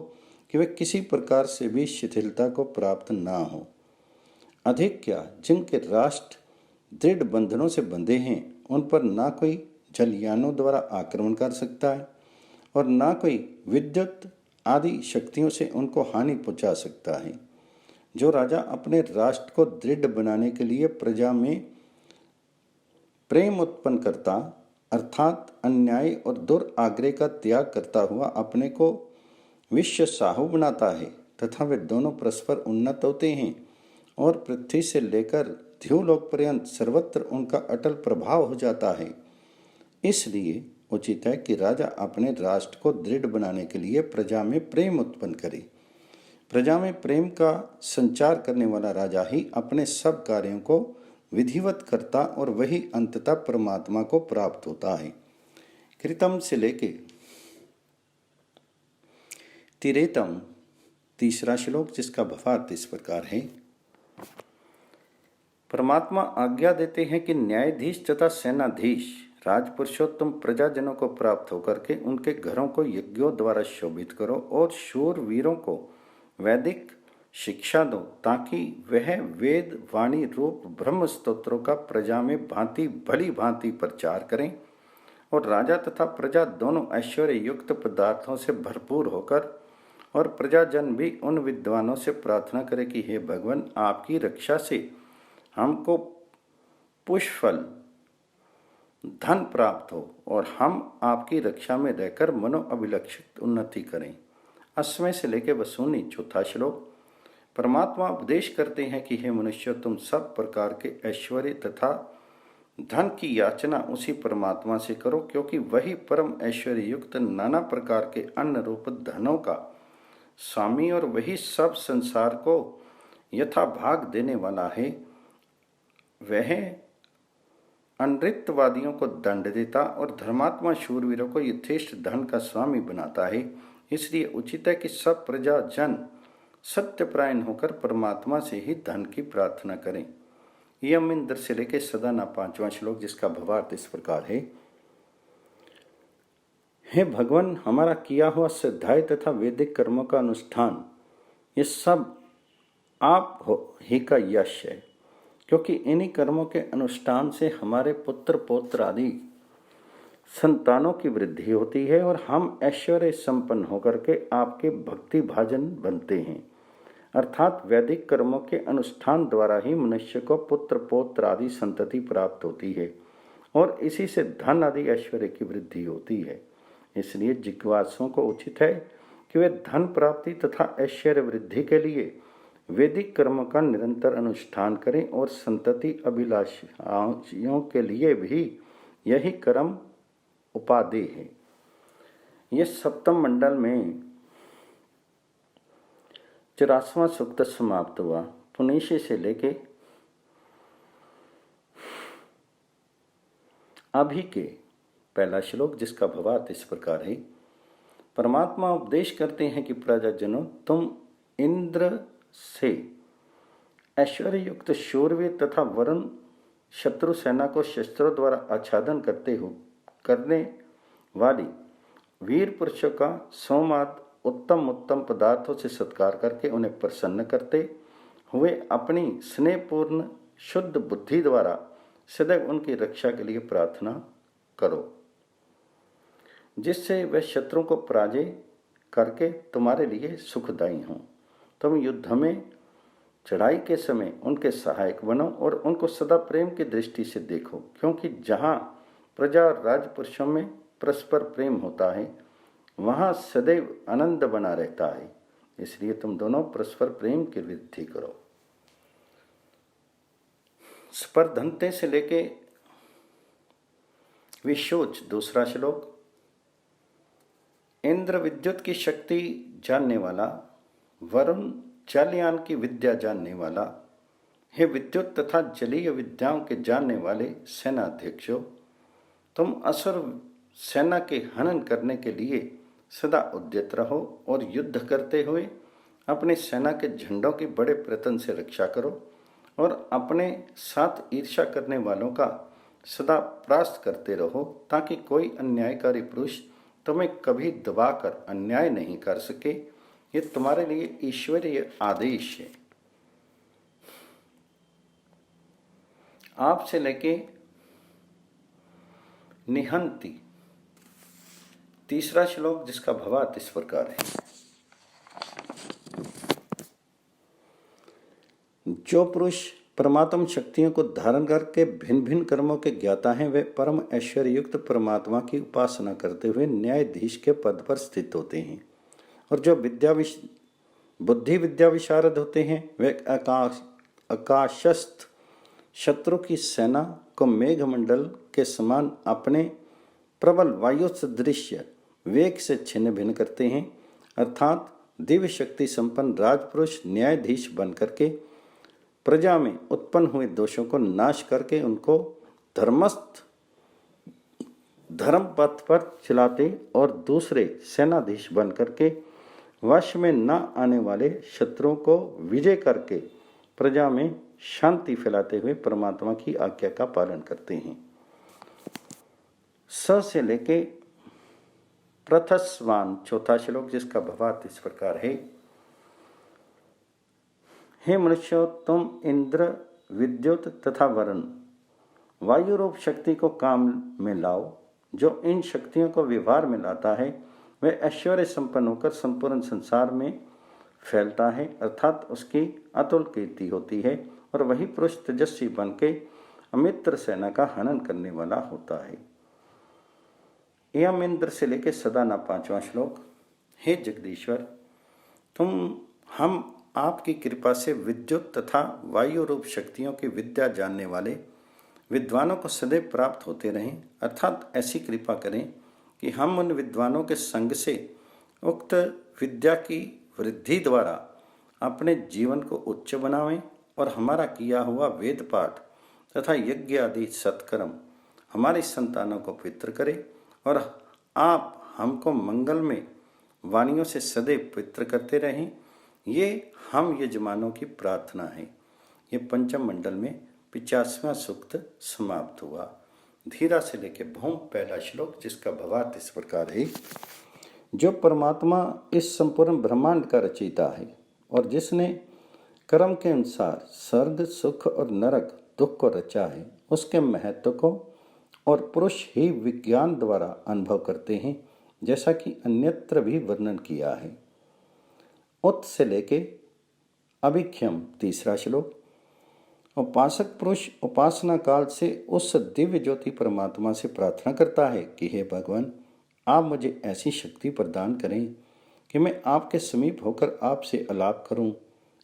कि वे किसी प्रकार से भी शिथिलता को प्राप्त ना हो। अधिक क्या, जिनके राष्ट्र दृढ़ बंधनों से बंधे हैं, उन पर ना कोई जलयानों द्वारा आक्रमण कर सकता है और ना कोई विद्युत आदि शक्तियों से उनको हानि पहुंचा सकता है। जो राजा अपने राष्ट्र को दृढ़ बनाने के लिए प्रजा में प्रेम उत्पन्न करता, अर्थात अन्याय और दुराग्रह का त्याग करता हुआ अपने को विश्व साहू बनाता है तथा वे दोनों परस्पर उन्नत होते हैं और पृथ्वी से लेकर ध्युलोक पर्यंत सर्वत्र उनका अटल प्रभाव हो जाता है। इसलिए उचित है कि राजा अपने राष्ट्र को दृढ़ बनाने के लिए प्रजा में प्रेम उत्पन्न करे। प्रजा में प्रेम का संचार करने वाला राजा ही अपने सब कार्यों को विधिवत करता और वही अंततः परमात्मा को प्राप्त होता है। कृतम से लेके तिरेतम, तीसरा श्लोक, जिसका भावार्थ इस प्रकार है। परमात्मा आज्ञा देते हैं कि न्यायाधीश तथा सेनाधीश राजपुरुषोत्तम प्रजाजनों को प्राप्त होकर के उनके घरों को यज्ञों द्वारा शोभित करो और शूर वीरों को वैदिक शिक्षा दो, ताकि वह वेद वाणी रूप ब्रह्म स्तोत्रों का प्रजा में भांति भली भांति प्रचार करें और राजा तथा प्रजा दोनों ऐश्वर्य युक्त पदार्थों से भरपूर होकर और प्रजाजन भी उन विद्वानों से प्रार्थना करे कि हे भगवान, आपकी रक्षा से हमको पुष्फल धन प्राप्त हो और हम आपकी रक्षा में रहकर मनोअभिलक्षित उन्नति करें। 8वें से लेकर 22, चौथा श्लोक। परमात्मा उपदेश करते हैं कि हे मनुष्य, तुम सब प्रकार के ऐश्वर्य तथा धन की याचना उसी परमात्मा से करो, क्योंकि वही परम ऐश्वर्य युक्त नाना प्रकार के अन्न रूप धनों का स्वामी और वही सब संसार को यथा भाग देने वाला है। वह अनृतवादियों को दंड देता और धर्मात्मा शूरवीरों को यथेष्ट धन का स्वामी बनाता है। इसलिए उचित है कि सब प्रजा जन सत्यपरायण होकर परमात्मा से ही धन की प्रार्थना करें। यम इंद्र से लेकर सदाना, 5वां श्लोक, जिसका भावार्थ इस प्रकार है। हे भगवान, हमारा किया हुआ स्वाध्याय तथा वैदिक कर्मों का अनुष्ठान, ये सब आप ही का यश है, क्योंकि इन्हीं कर्मों के अनुष्ठान से हमारे पुत्र पौत्र आदि संतानों की वृद्धि होती है और हम ऐश्वर्य संपन्न होकर के आपके भक्ति भाजन बनते हैं। अर्थात वैदिक कर्मों के अनुष्ठान द्वारा ही मनुष्य को पुत्र पौत्र आदि संतति प्राप्त होती है और इसी से धन आदि ऐश्वर्य की वृद्धि होती है। इसलिए जिज्ञासुओं को उचित है कि वे धन प्राप्ति तथा ऐश्वर्य वृद्धि के लिए वैदिक कर्म का निरंतर अनुष्ठान करें और संतति अभिलाषियों के लिए भी यही कर्म उपादेय है। यह सप्तम मंडल में 84वां सूक्त समाप्त हुआ। पुनीशे से लेके अभी के पहला श्लोक, जिसका भावार्थ इस प्रकार है। परमात्मा उपदेश करते हैं कि प्रजाजनों, तुम इंद्र से ऐश्वर्य युक्त शूरवीर तथा वरुण शत्रु सेना को शस्त्रों द्वारा आच्छादन करने वाली वीर पुरुषों का सोमाद उत्तम उत्तम पदार्थों से सत्कार करके उन्हें प्रसन्न करते हुए अपनी स्नेहपूर्ण शुद्ध बुद्धि द्वारा सदैव उनकी रक्षा के लिए प्रार्थना करो, जिससे वे शत्रुओं को पराजय करके तुम्हारे लिए सुखदायी हों। तुम युद्ध में चढ़ाई के समय उनके सहायक बनो और उनको सदा प्रेम की दृष्टि से देखो, क्योंकि जहाँ प्रजा और राजपुरुषों में परस्पर प्रेम होता है, वहाँ सदैव आनंद बना रहता है। इसलिए तुम दोनों परस्पर प्रेम की वृद्धि करो। स्पर्धन्ते से लेके विशोच, दूसरा श्लोक। इंद्र विद्युत की शक्ति जानने वाला, वरुण जलयान की विद्या जानने वाला, हे विद्युत तथा जलीय विद्याओं के जानने वाले सेनाध्यक्षों, तुम असुर सेना के हनन करने के लिए सदा उद्यत रहो और युद्ध करते हुए अपनी सेना के झंडों की बड़े प्रयत्न से रक्षा करो और अपने साथ ईर्ष्या करने वालों का सदा परास्त करते रहो, ताकि कोई अन्यायकारी पुरुष तुम्हें कभी दबाकर अन्याय नहीं कर सके। ये तुम्हारे लिए ईश्वरीय आदेश है। आपसे लेके निहंती, तीसरा श्लोक, जिसका भावार्थ इस प्रकार है। जो पुरुष परमात्म शक्तियों को धारण करके भिन्न भिन्न कर्मों के ज्ञाता हैं, वे परम ऐश्वर्य युक्त परमात्मा की उपासना करते हुए न्यायाधीश के पद पर स्थित होते हैं। और जो बुद्धि विद्या विशारद होते हैं, वे आकाशस्थ शत्रु की सेना को मेघमंडल के समान अपने प्रबल वायु सदृश वेग से छिन्न भिन्न करते हैं। अर्थात दिव्य शक्ति संपन्न राजपुरुष न्यायाधीश बन करके प्रजा में उत्पन्न हुए दोषों को नाश करके उनको धर्म पथ पर चलाते और दूसरे सेनाधीश बन करके वश में न आने वाले शत्रुओं को विजय करके प्रजा में शांति फैलाते हुए परमात्मा की आज्ञा का पालन करते हैं। स से लेके प्रथस्वान, चौथा श्लोक, जिसका भावार्थ इस प्रकार है। हे मनुष्यों, तुम इंद्र विद्युत तथा वरुण वायु रूप शक्ति को काम में लाओ। जो इन शक्तियों को व्यवहार में लाता है वह ऐश्वर्य संपन्न होकर संपूर्ण संसार में फैलता है, अर्थात उसकी अतुल कीर्ति होती है और वही पुरुष तेजस्वी बन के अमित्र सेना का हनन करने वाला होता है। यम इंद्र से लेकर सदाना, पांचवा श्लोक। हे जगदीश्वर, हम आपकी कृपा से विद्युत तथा वायु रूप शक्तियों की विद्या जानने वाले विद्वानों को सदैव प्राप्त होते रहें, अर्थात ऐसी कृपा करें कि हम उन विद्वानों के संग से उक्त विद्या की वृद्धि द्वारा अपने जीवन को उच्च बनावें और हमारा किया हुआ वेद पाठ तथा यज्ञ आदि सत्कर्म हमारी संतानों को पवित्र करे और आप हमको मंगल में वाणियों से सदैव पवित्र करते रहें। ये हम यजमानों की प्रार्थना है। ये पंचम मंडल में 50वां सूक्त समाप्त हुआ। धीरा से लेके भूम, पहला श्लोक, जिसका भावार्थ इस प्रकार है। जो परमात्मा इस संपूर्ण ब्रह्मांड का रचयिता है और जिसने कर्म के अनुसार स्वर्ग सुख और नरक दुख को रचा है, उसके महत्व को और पुरुष ही विज्ञान द्वारा अनुभव करते हैं, जैसा कि अन्यत्र भी वर्णन किया है। उत से लेके अभिख्यम, तीसरा श्लोक। उपासक पुरुष उपासना काल से उस दिव्य ज्योति परमात्मा से प्रार्थना करता है कि हे भगवान, आप मुझे ऐसी शक्ति प्रदान करें कि मैं आपके समीप होकर आपसे अलाप करूं।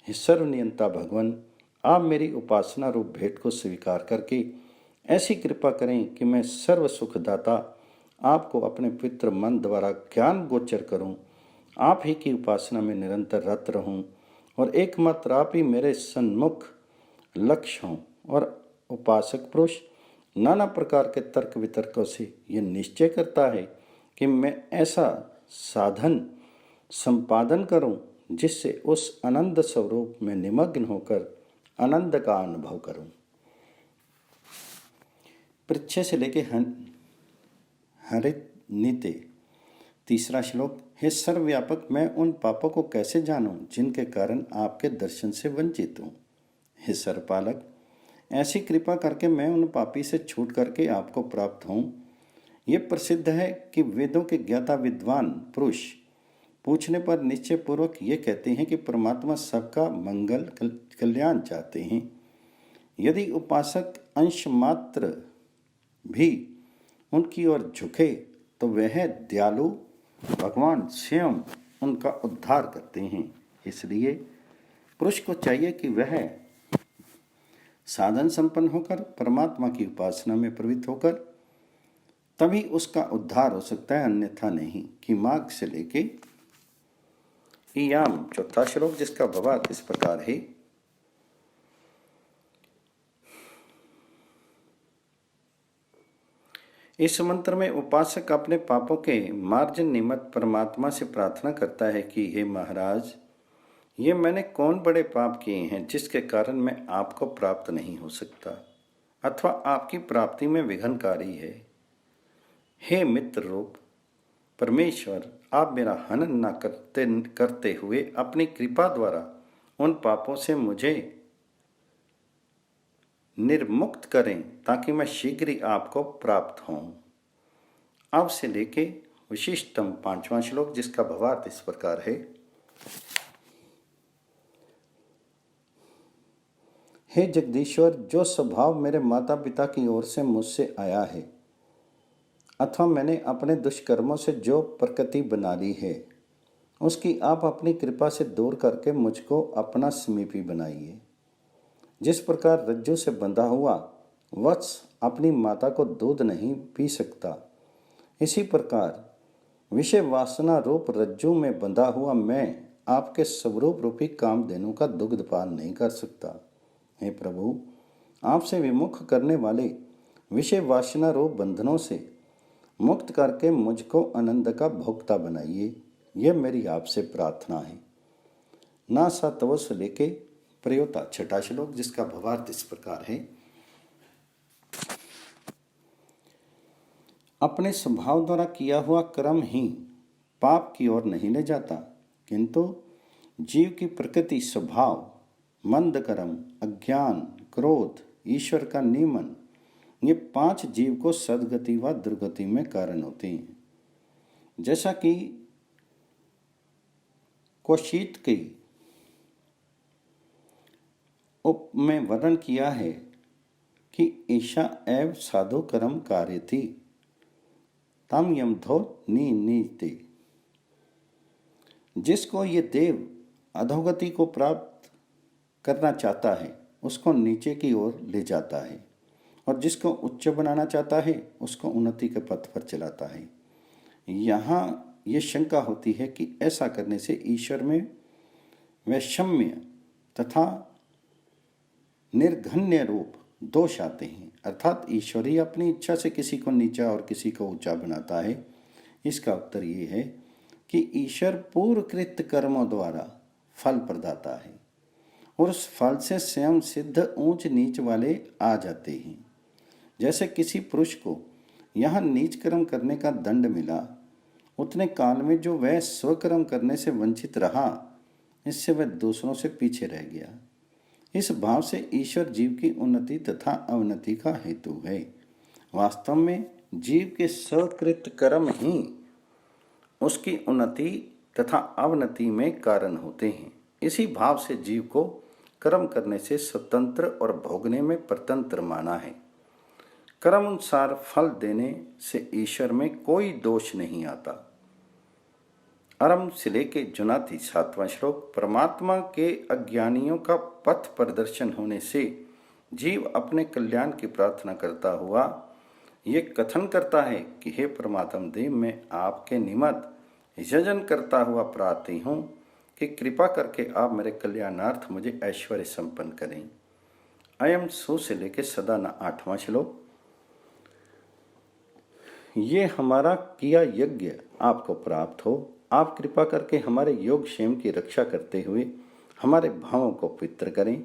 हे सर्वनियंता भगवान, आप मेरी उपासना रूप भेंट को स्वीकार करके ऐसी कृपा करें कि मैं सर्व सुखदाता आपको अपने पवित्र मन द्वारा ज्ञान गोचर करूं, आप ही की उपासना में निरंतर रत रहूं और एकमात्र आप ही मेरे सन्मुख लक्ष्य हों। और उपासक पुरुष नाना प्रकार के तर्क वितर्कों से यह निश्चय करता है कि मैं ऐसा साधन संपादन करूं जिससे उस आनंद स्वरूप में निमग्न होकर आनंद का अनुभव करूं। पृच्छ से लेके हरित नीते, तीसरा श्लोक। हे सर्वव्यापक, मैं उन पापों को कैसे जानूं जिनके कारण आपके दर्शन से वंचित हूँ। हे सर्वपालक, ऐसी कृपा करके मैं उन पापी से छूट करके आपको प्राप्त हूँ। ये प्रसिद्ध है कि वेदों के ज्ञाता विद्वान पुरुष पूछने पर निश्चय पूर्वक ये कहते हैं कि परमात्मा सबका मंगल कल्याण चाहते हैं। यदि उपासक अंश मात्र भी उनकी ओर झुके तो वह दयालु भगवान स्वयं उनका उद्धार करते हैं। इसलिए पुरुष को चाहिए कि वह साधन संपन्न होकर परमात्मा की उपासना में प्रवृत्त होकर तभी उसका उद्धार हो सकता है, अन्यथा नहीं। कि मार्ग से लेके ईयाम, चौथा श्लोक, जिसका भावार्थ इस प्रकार है। इस मंत्र में उपासक अपने पापों के मार्जन निमित्त परमात्मा से प्रार्थना करता है कि हे महाराज, ये मैंने कौन बड़े पाप किए हैं जिसके कारण मैं आपको प्राप्त नहीं हो सकता अथवा आपकी प्राप्ति में विघ्नकारी है। हे मित्र रूप परमेश्वर, आप मेरा हनन न करते हुए अपनी कृपा द्वारा उन पापों से मुझे निर्मुक्त करें ताकि मैं शीघ्र ही आपको प्राप्त हों। अब से लेके विशिष्टम, पांचवा श्लोक, जिसका भावार्थ इस प्रकार है। हे जगदीश्वर, जो स्वभाव मेरे माता पिता की ओर से मुझसे आया है अथवा मैंने अपने दुष्कर्मों से जो प्रकृति बना ली है, उसकी आप अपनी कृपा से दूर करके मुझको अपना समीपी बनाइए। जिस प्रकार रज्जू से बंधा हुआ वत्स अपनी माता को दूध नहीं पी सकता, इसी प्रकार विषय वासना रूप रज्जू में बंधा हुआ मैं आपके स्वरूप रूपी कामधेनु का दुग्ध पान नहीं कर सकता। हे प्रभु, आपसे विमुख करने वाले विषय वासना रूप बंधनों से मुक्त करके मुझको आनंद का भोक्ता बनाइए। यह मेरी आपसे प्रार्थना है। ना सा तव से लेके प्रयोता, छठा श्लोक, जिसका भावार्थ इस प्रकार है। अपने स्वभाव द्वारा किया हुआ कर्म ही पाप की ओर नहीं ले जाता, किंतु जीव की प्रकृति, स्वभाव, मंद कर्म, अज्ञान, क्रोध, ईश्वर का नियमन, ये पांच जीव को सदगति व दुर्गति में कारण होते हैं। जैसा कि कौशिक की उप में वर्णन किया है कि ईशा एव साधु कर्म कार्य थी तम यमधो नीते। जिसको ये देव अधोगति को प्राप्त करना चाहता है उसको नीचे की ओर ले जाता है, और जिसको उच्च बनाना चाहता है उसको उन्नति के पथ पर चलाता है। यहाँ ये शंका होती है कि ऐसा करने से ईश्वर में वैषम्य तथा निर्घन्य रूप दोष आते हैं, अर्थात ईश्वर ही अपनी इच्छा से किसी को नीचा और किसी को ऊंचा बनाता है। इसका उत्तर ये है कि ईश्वर पूर्वकृत कर्मों द्वारा फल प्रदाता है और उस फल से स्वयं सिद्ध ऊंच नीच वाले आ जाते हैं। जैसे किसी पुरुष को यहाँ नीच कर्म करने का दंड मिला, उतने काल में जो वह स्वकर्म करने से वंचित रहा, इससे वह दूसरों से पीछे रह गया। इस भाव से ईश्वर जीव की उन्नति तथा अवनति का हेतु है। वास्तव में जीव के सकृत कर्म ही उसकी उन्नति तथा अवनति में कारण होते हैं। इसी भाव से जीव को कर्म करने से स्वतंत्र और भोगने में परतंत्र माना है। कर्म अनुसार फल देने से ईश्वर में कोई दोष नहीं आता। आरंभ से लेके जुनाती, सातवां श्लोक। परमात्मा के अज्ञानियों का पथ प्रदर्शन होने से जीव अपने कल्याण की प्रार्थना करता हुआ ये कथन करता है कि हे परमात्मा देव, मैं आपके निमित्त यजन करता हुआ प्रार्थी हूँ कि कृपा करके आप मेरे कल्याणार्थ मुझे ऐश्वर्य संपन्न करें। अयम सु से लेके सदाना, आठवां श्लोक। ये हमारा किया यज्ञ आपको प्राप्त हो। आप कृपा करके हमारे योग क्षेम की रक्षा करते हुए हमारे भावों को पवित्र करें।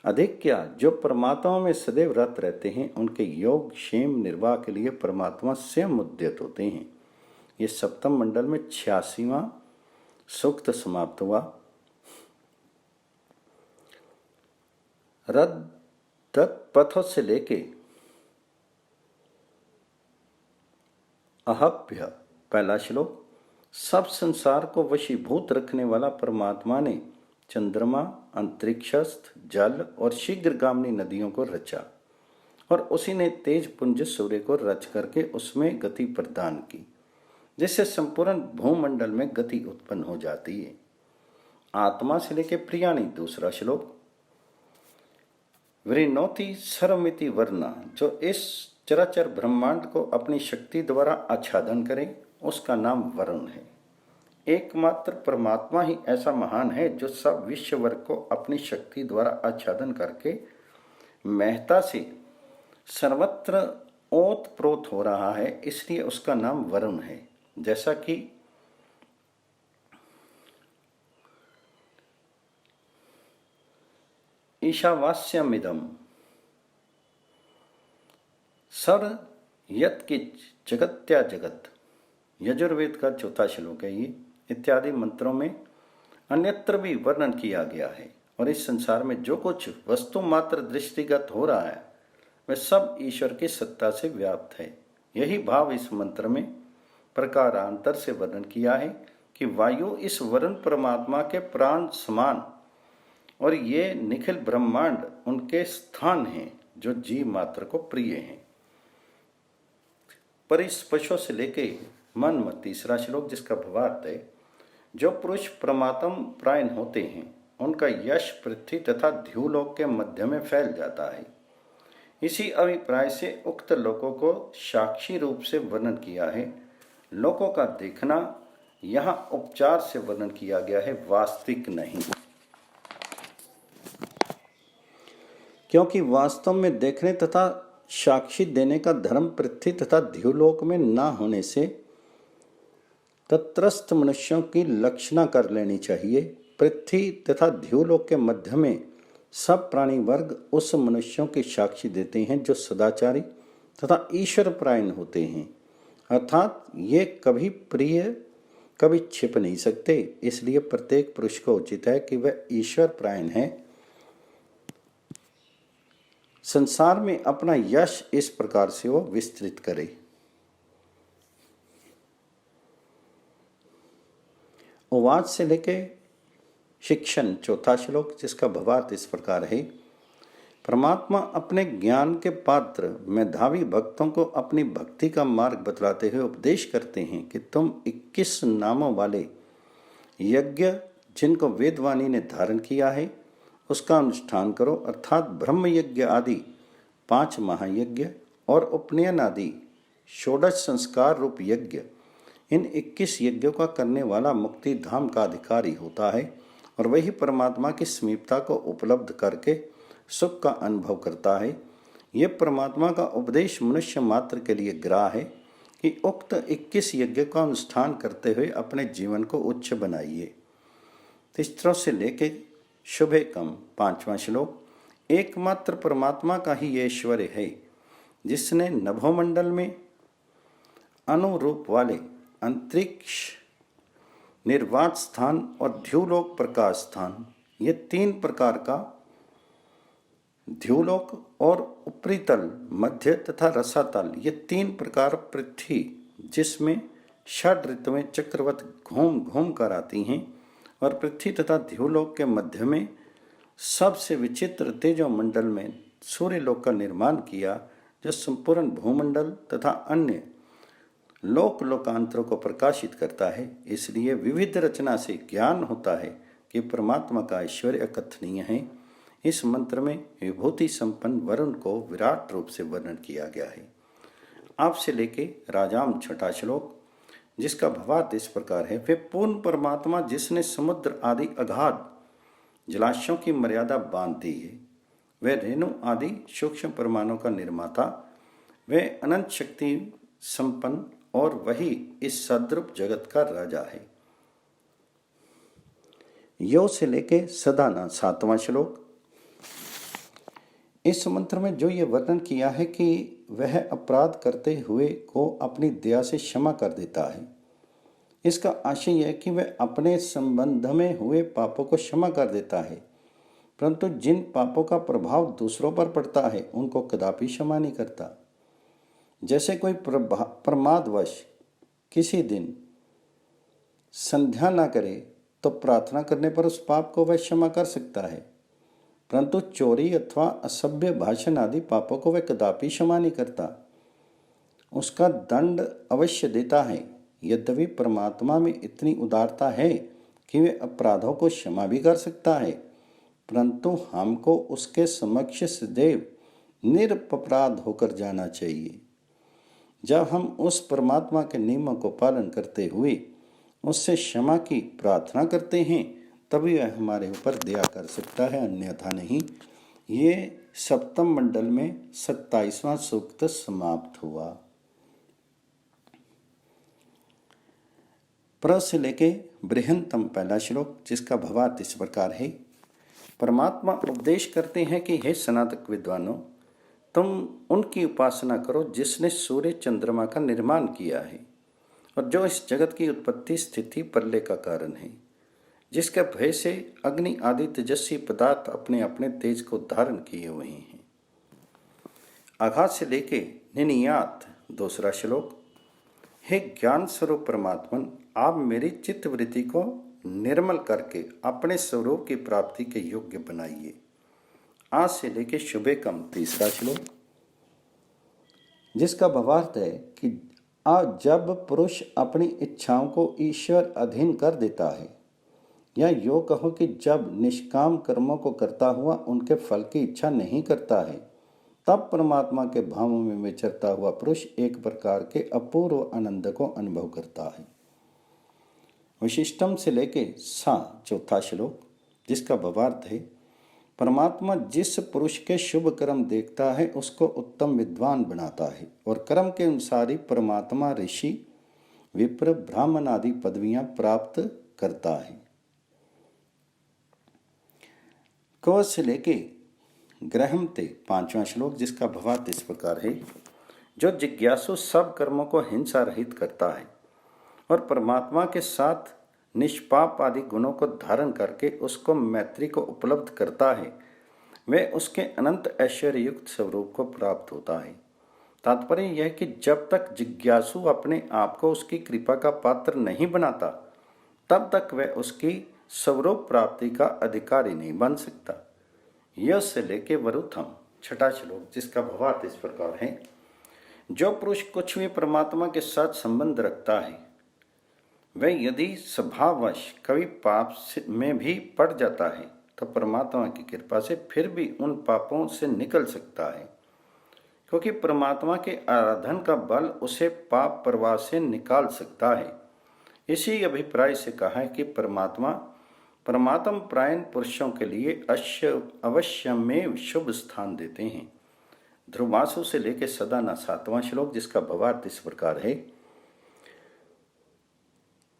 अधिक क्या, जो परमात्मा में सदैव रत रहते हैं उनके योग क्षेम निर्वाह के लिए परमात्मा स्वयं उद्यत होते हैं। ये सप्तम मंडल में 86वां सूक्त समाप्त हुआ। रद पथों से लेके अहभ्य, पहला श्लोक। सब संसार को वशीभूत रखने वाला परमात्मा ने चंद्रमा, अंतरिक्षस्थ, जल और शीघ्रगामिनी नदियों को रचा और उसी ने तेज पुंज सूर्य को रच करके उसमें गति प्रदान की, जिससे संपूर्ण भूमंडल में गति उत्पन्न हो जाती है। आत्मा से लेके प्रियाणी, दूसरा श्लोक। वृणोति सर्वमिति वर्णा, जो इस चराचर ब्रह्मांड को अपनी शक्ति द्वारा आच्छादन करे, उसका नाम वरुण है। एकमात्र परमात्मा ही ऐसा महान है जो सब विश्व वर्ग को अपनी शक्ति द्वारा आच्छादन करके महत्ता से सर्वत्र ओत प्रोत हो रहा है, इसलिए उसका नाम वरुण है। जैसा कि ईशावास्यमिदं सर यत् किंच जगत्या जगत, यजुर्वेद का चौथा श्लोक है ये। इत्यादि मंत्रों में अन्यत्र भी वर्णन किया गया है। और इस संसार में जो कुछ वस्तु मात्र दृष्टिगत हो रहा है वह सब ईश्वर की सत्ता से व्याप्त है। यही भाव इस मंत्र में प्रकारांतर से वर्णन किया है कि वायु इस वरुण परमात्मा के प्राण समान और ये निखिल ब्रह्मांड उनके स्थान हैं जो जीव मात्र को प्रिय हैं। परिस्पर्शों से लेके मन मत, तीसरा श्लोक, जिसका भावार्थ है जो पुरुष प्रमातम प्रायण होते हैं उनका यश पृथ्वी तथा ध्युलोक के मध्य में फैल जाता है। इसी अभिप्राय से उक्त लोकों को साक्षी रूप से वर्णन किया है। लोकों का देखना यहाँ उपचार से वर्णन किया गया है, वास्तविक नहीं, क्योंकि वास्तव में देखने तथा साक्षी देने का धर्म पृथ्वी तथा ध्युलोक में न होने से तत्रस्थ मनुष्यों की लक्षणा कर लेनी चाहिए। पृथ्वी तथा ध्युलोक के मध्य में सब प्राणी वर्ग उस मनुष्यों की साक्षी देते हैं जो सदाचारी तथा ईश्वर परायण होते हैं, अर्थात ये कभी प्रिय कभी छिप नहीं सकते। इसलिए प्रत्येक पुरुष को उचित है कि वह ईश्वर परायण है। संसार में अपना यश इस प्रकार से वो विस्तृत करे। उवाच से लेके शिक्षण, चौथा श्लोक, जिसका भावार्थ इस प्रकार है। परमात्मा अपने ज्ञान के पात्र मेधावी भक्तों को अपनी भक्ति का मार्ग बतलाते हुए उपदेश करते हैं कि तुम 21 नामों वाले यज्ञ जिनको वेदवाणी ने धारण किया है उसका अनुष्ठान करो, अर्थात ब्रह्म यज्ञ आदि 5 महायज्ञ और उपनयन आदि 16 संस्कार रूप यज्ञ, इन 21 यज्ञों का करने वाला मुक्ति धाम का अधिकारी होता है और वही परमात्मा की समीपता को उपलब्ध करके सुख का अनुभव करता है। ये परमात्मा का उपदेश मनुष्य मात्र के लिए ग्राह्य है कि उक्त 21 यज्ञ का अनुष्ठान करते हुए अपने जीवन को उच्च बनाइए। तीसरों से लेके शुभे कम, 5वां श्लोक। एकमात्र परमात्मा का ही ये ऐश्वर्य है जिसने नभोमंडल में अनुरूप वाले अंतरिक्ष, निर्वात स्थान और ध्युलोक प्रकाश स्थान, ये 3 प्रकार का ध्युलोक और ऊपरी तल, मध्य तथा रसातल, ये 3 प्रकार पृथ्वी जिसमें षड ऋतुएं चक्रवत घूम घूम कर आती हैं और पृथ्वी तथा ध्युलोक के मध्य में सबसे विचित्र तेजो मंडल में सूर्यलोक का निर्माण किया जो संपूर्ण भूमंडल तथा अन्य लोक लोकांतरों को प्रकाशित करता है। इसलिए विविध रचना से ज्ञान होता है कि परमात्मा का ऐश्वर्य अकथनीय है। इस मंत्र में विभूति संपन्न वरुण को विराट रूप से वर्णन किया गया है। आपसे लेके राजाम, छठा श्लोक, जिसका भावार्थ इस प्रकार है। वे पूर्ण परमात्मा जिसने समुद्र आदि अगाध जलाशयों की मर्यादा बांध दी है, वह रेणु आदि सूक्ष्म परमाणु का निर्माता, वे अनंत शक्ति संपन्न और वही इस सद्रूप जगत का राजा है। यो से लेके सदाना, 7वां श्लोक। इस मंत्र में जो ये वर्णन किया है कि वह अपराध करते हुए को अपनी दया से क्षमा कर देता है, इसका आशय यह है कि वह अपने संबंध में हुए पापों को क्षमा कर देता है, परंतु जिन पापों का प्रभाव दूसरों पर पड़ता है उनको कदापि क्षमा नहीं करता। जैसे कोई प्रमादवश किसी दिन संध्या ना करे तो प्रार्थना करने पर उस पाप को वह क्षमा कर सकता है, परंतु चोरी अथवा असभ्य भाषण आदि पापों को वह कदापि क्षमा नहीं करता, उसका दंड अवश्य देता है। यद्यपि परमात्मा में इतनी उदारता है कि वह अपराधों को क्षमा भी कर सकता है, परंतु हमको उसके समक्ष सदैव निरपराध होकर जाना चाहिए। जब हम उस परमात्मा के नियमों को पालन करते हुए उससे क्षमा की प्रार्थना करते हैं तभी वह हमारे ऊपर दया कर सकता है, अन्यथा नहीं। ये सप्तम मंडल में 27वां सूक्त समाप्त हुआ। प्र से लेके बृहंतम पहला श्लोक, जिसका भावार्थ इस प्रकार है। परमात्मा उपदेश करते हैं कि हे सनातक विद्वानों, तुम उनकी उपासना करो जिसने सूर्य चंद्रमा का निर्माण किया है और जो इस जगत की उत्पत्ति स्थिति प्रलय का कारण है, जिसके भय से अग्नि आदि तेजस्वी पदार्थ अपने अपने तेज को धारण किए हुए हैं। आघात से लेके निनियात दूसरा श्लोक। हे ज्ञान स्वरूप परमात्मन, आप मेरी चित्तवृत्ति को निर्मल करके अपने स्वरूप की प्राप्ति के योग्य बनाइए। आज से लेके शुभे कम तीसरा श्लोक, जिसका भावार्थ है कि जब पुरुष अपनी इच्छाओं को ईश्वर अधीन कर देता है, या यो कहो कि जब निष्काम कर्मों को करता हुआ उनके फल की इच्छा नहीं करता है, तब परमात्मा के भावों में विचरता हुआ पुरुष एक प्रकार के अपूर्व आनंद को अनुभव करता है। विशिष्टम से लेके सा चौथा श्लोक, जिसका भावार्थ है परमात्मा जिस पुरुष के शुभ कर्म देखता है उसको उत्तम विद्वान बनाता है और कर्म के अनुसार ही परमात्मा ऋषि विप्र ब्राह्मण आदि पदवियां प्राप्त करता है। क से लेके ग्रहमते पांचवा श्लोक, जिसका भावार्थ इस प्रकार है। जो जिज्ञासु सब कर्मों को हिंसा रहित करता है और परमात्मा के साथ निष्पाप आदि गुणों को धारण करके उसको मैत्री को उपलब्ध करता है, वह उसके अनंत ऐश्वर्य युक्त स्वरूप को प्राप्त होता है। तात्पर्य यह कि जब तक जिज्ञासु अपने आप को उसकी कृपा का पात्र नहीं बनाता, तब तक वह उसकी स्वरूप प्राप्ति का अधिकारी नहीं बन सकता। यह से लेके वरुथम छठा श्लोक, जिसका भावार्थ इस प्रकार है। जो पुरुष कुछ भी परमात्मा के साथ संबंध रखता है, वह यदि स्वभाववश कभी पाप में भी पड़ जाता है तो परमात्मा की कृपा से फिर भी उन पापों से निकल सकता है, क्योंकि परमात्मा के आराधन का बल उसे पाप प्रवाह से निकाल सकता है। इसी अभिप्राय से कहा है कि परमात्मा प्रायण पुरुषों के लिए अवश्य में शुभ स्थान देते हैं। ध्रुवासु से लेकर सदाना सातवां श्लोक, जिसका भावार्थ इस प्रकार है।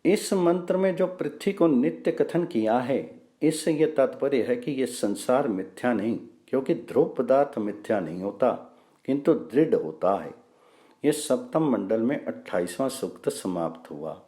इस मंत्र में जो पृथ्वी को नित्य कथन किया है, इससे यह तात्पर्य है कि यह संसार मिथ्या नहीं, क्योंकि ध्रुव पदार्थ मिथ्या नहीं होता किंतु दृढ़ होता है। यह सप्तम मंडल में 28वां सूक्त समाप्त हुआ।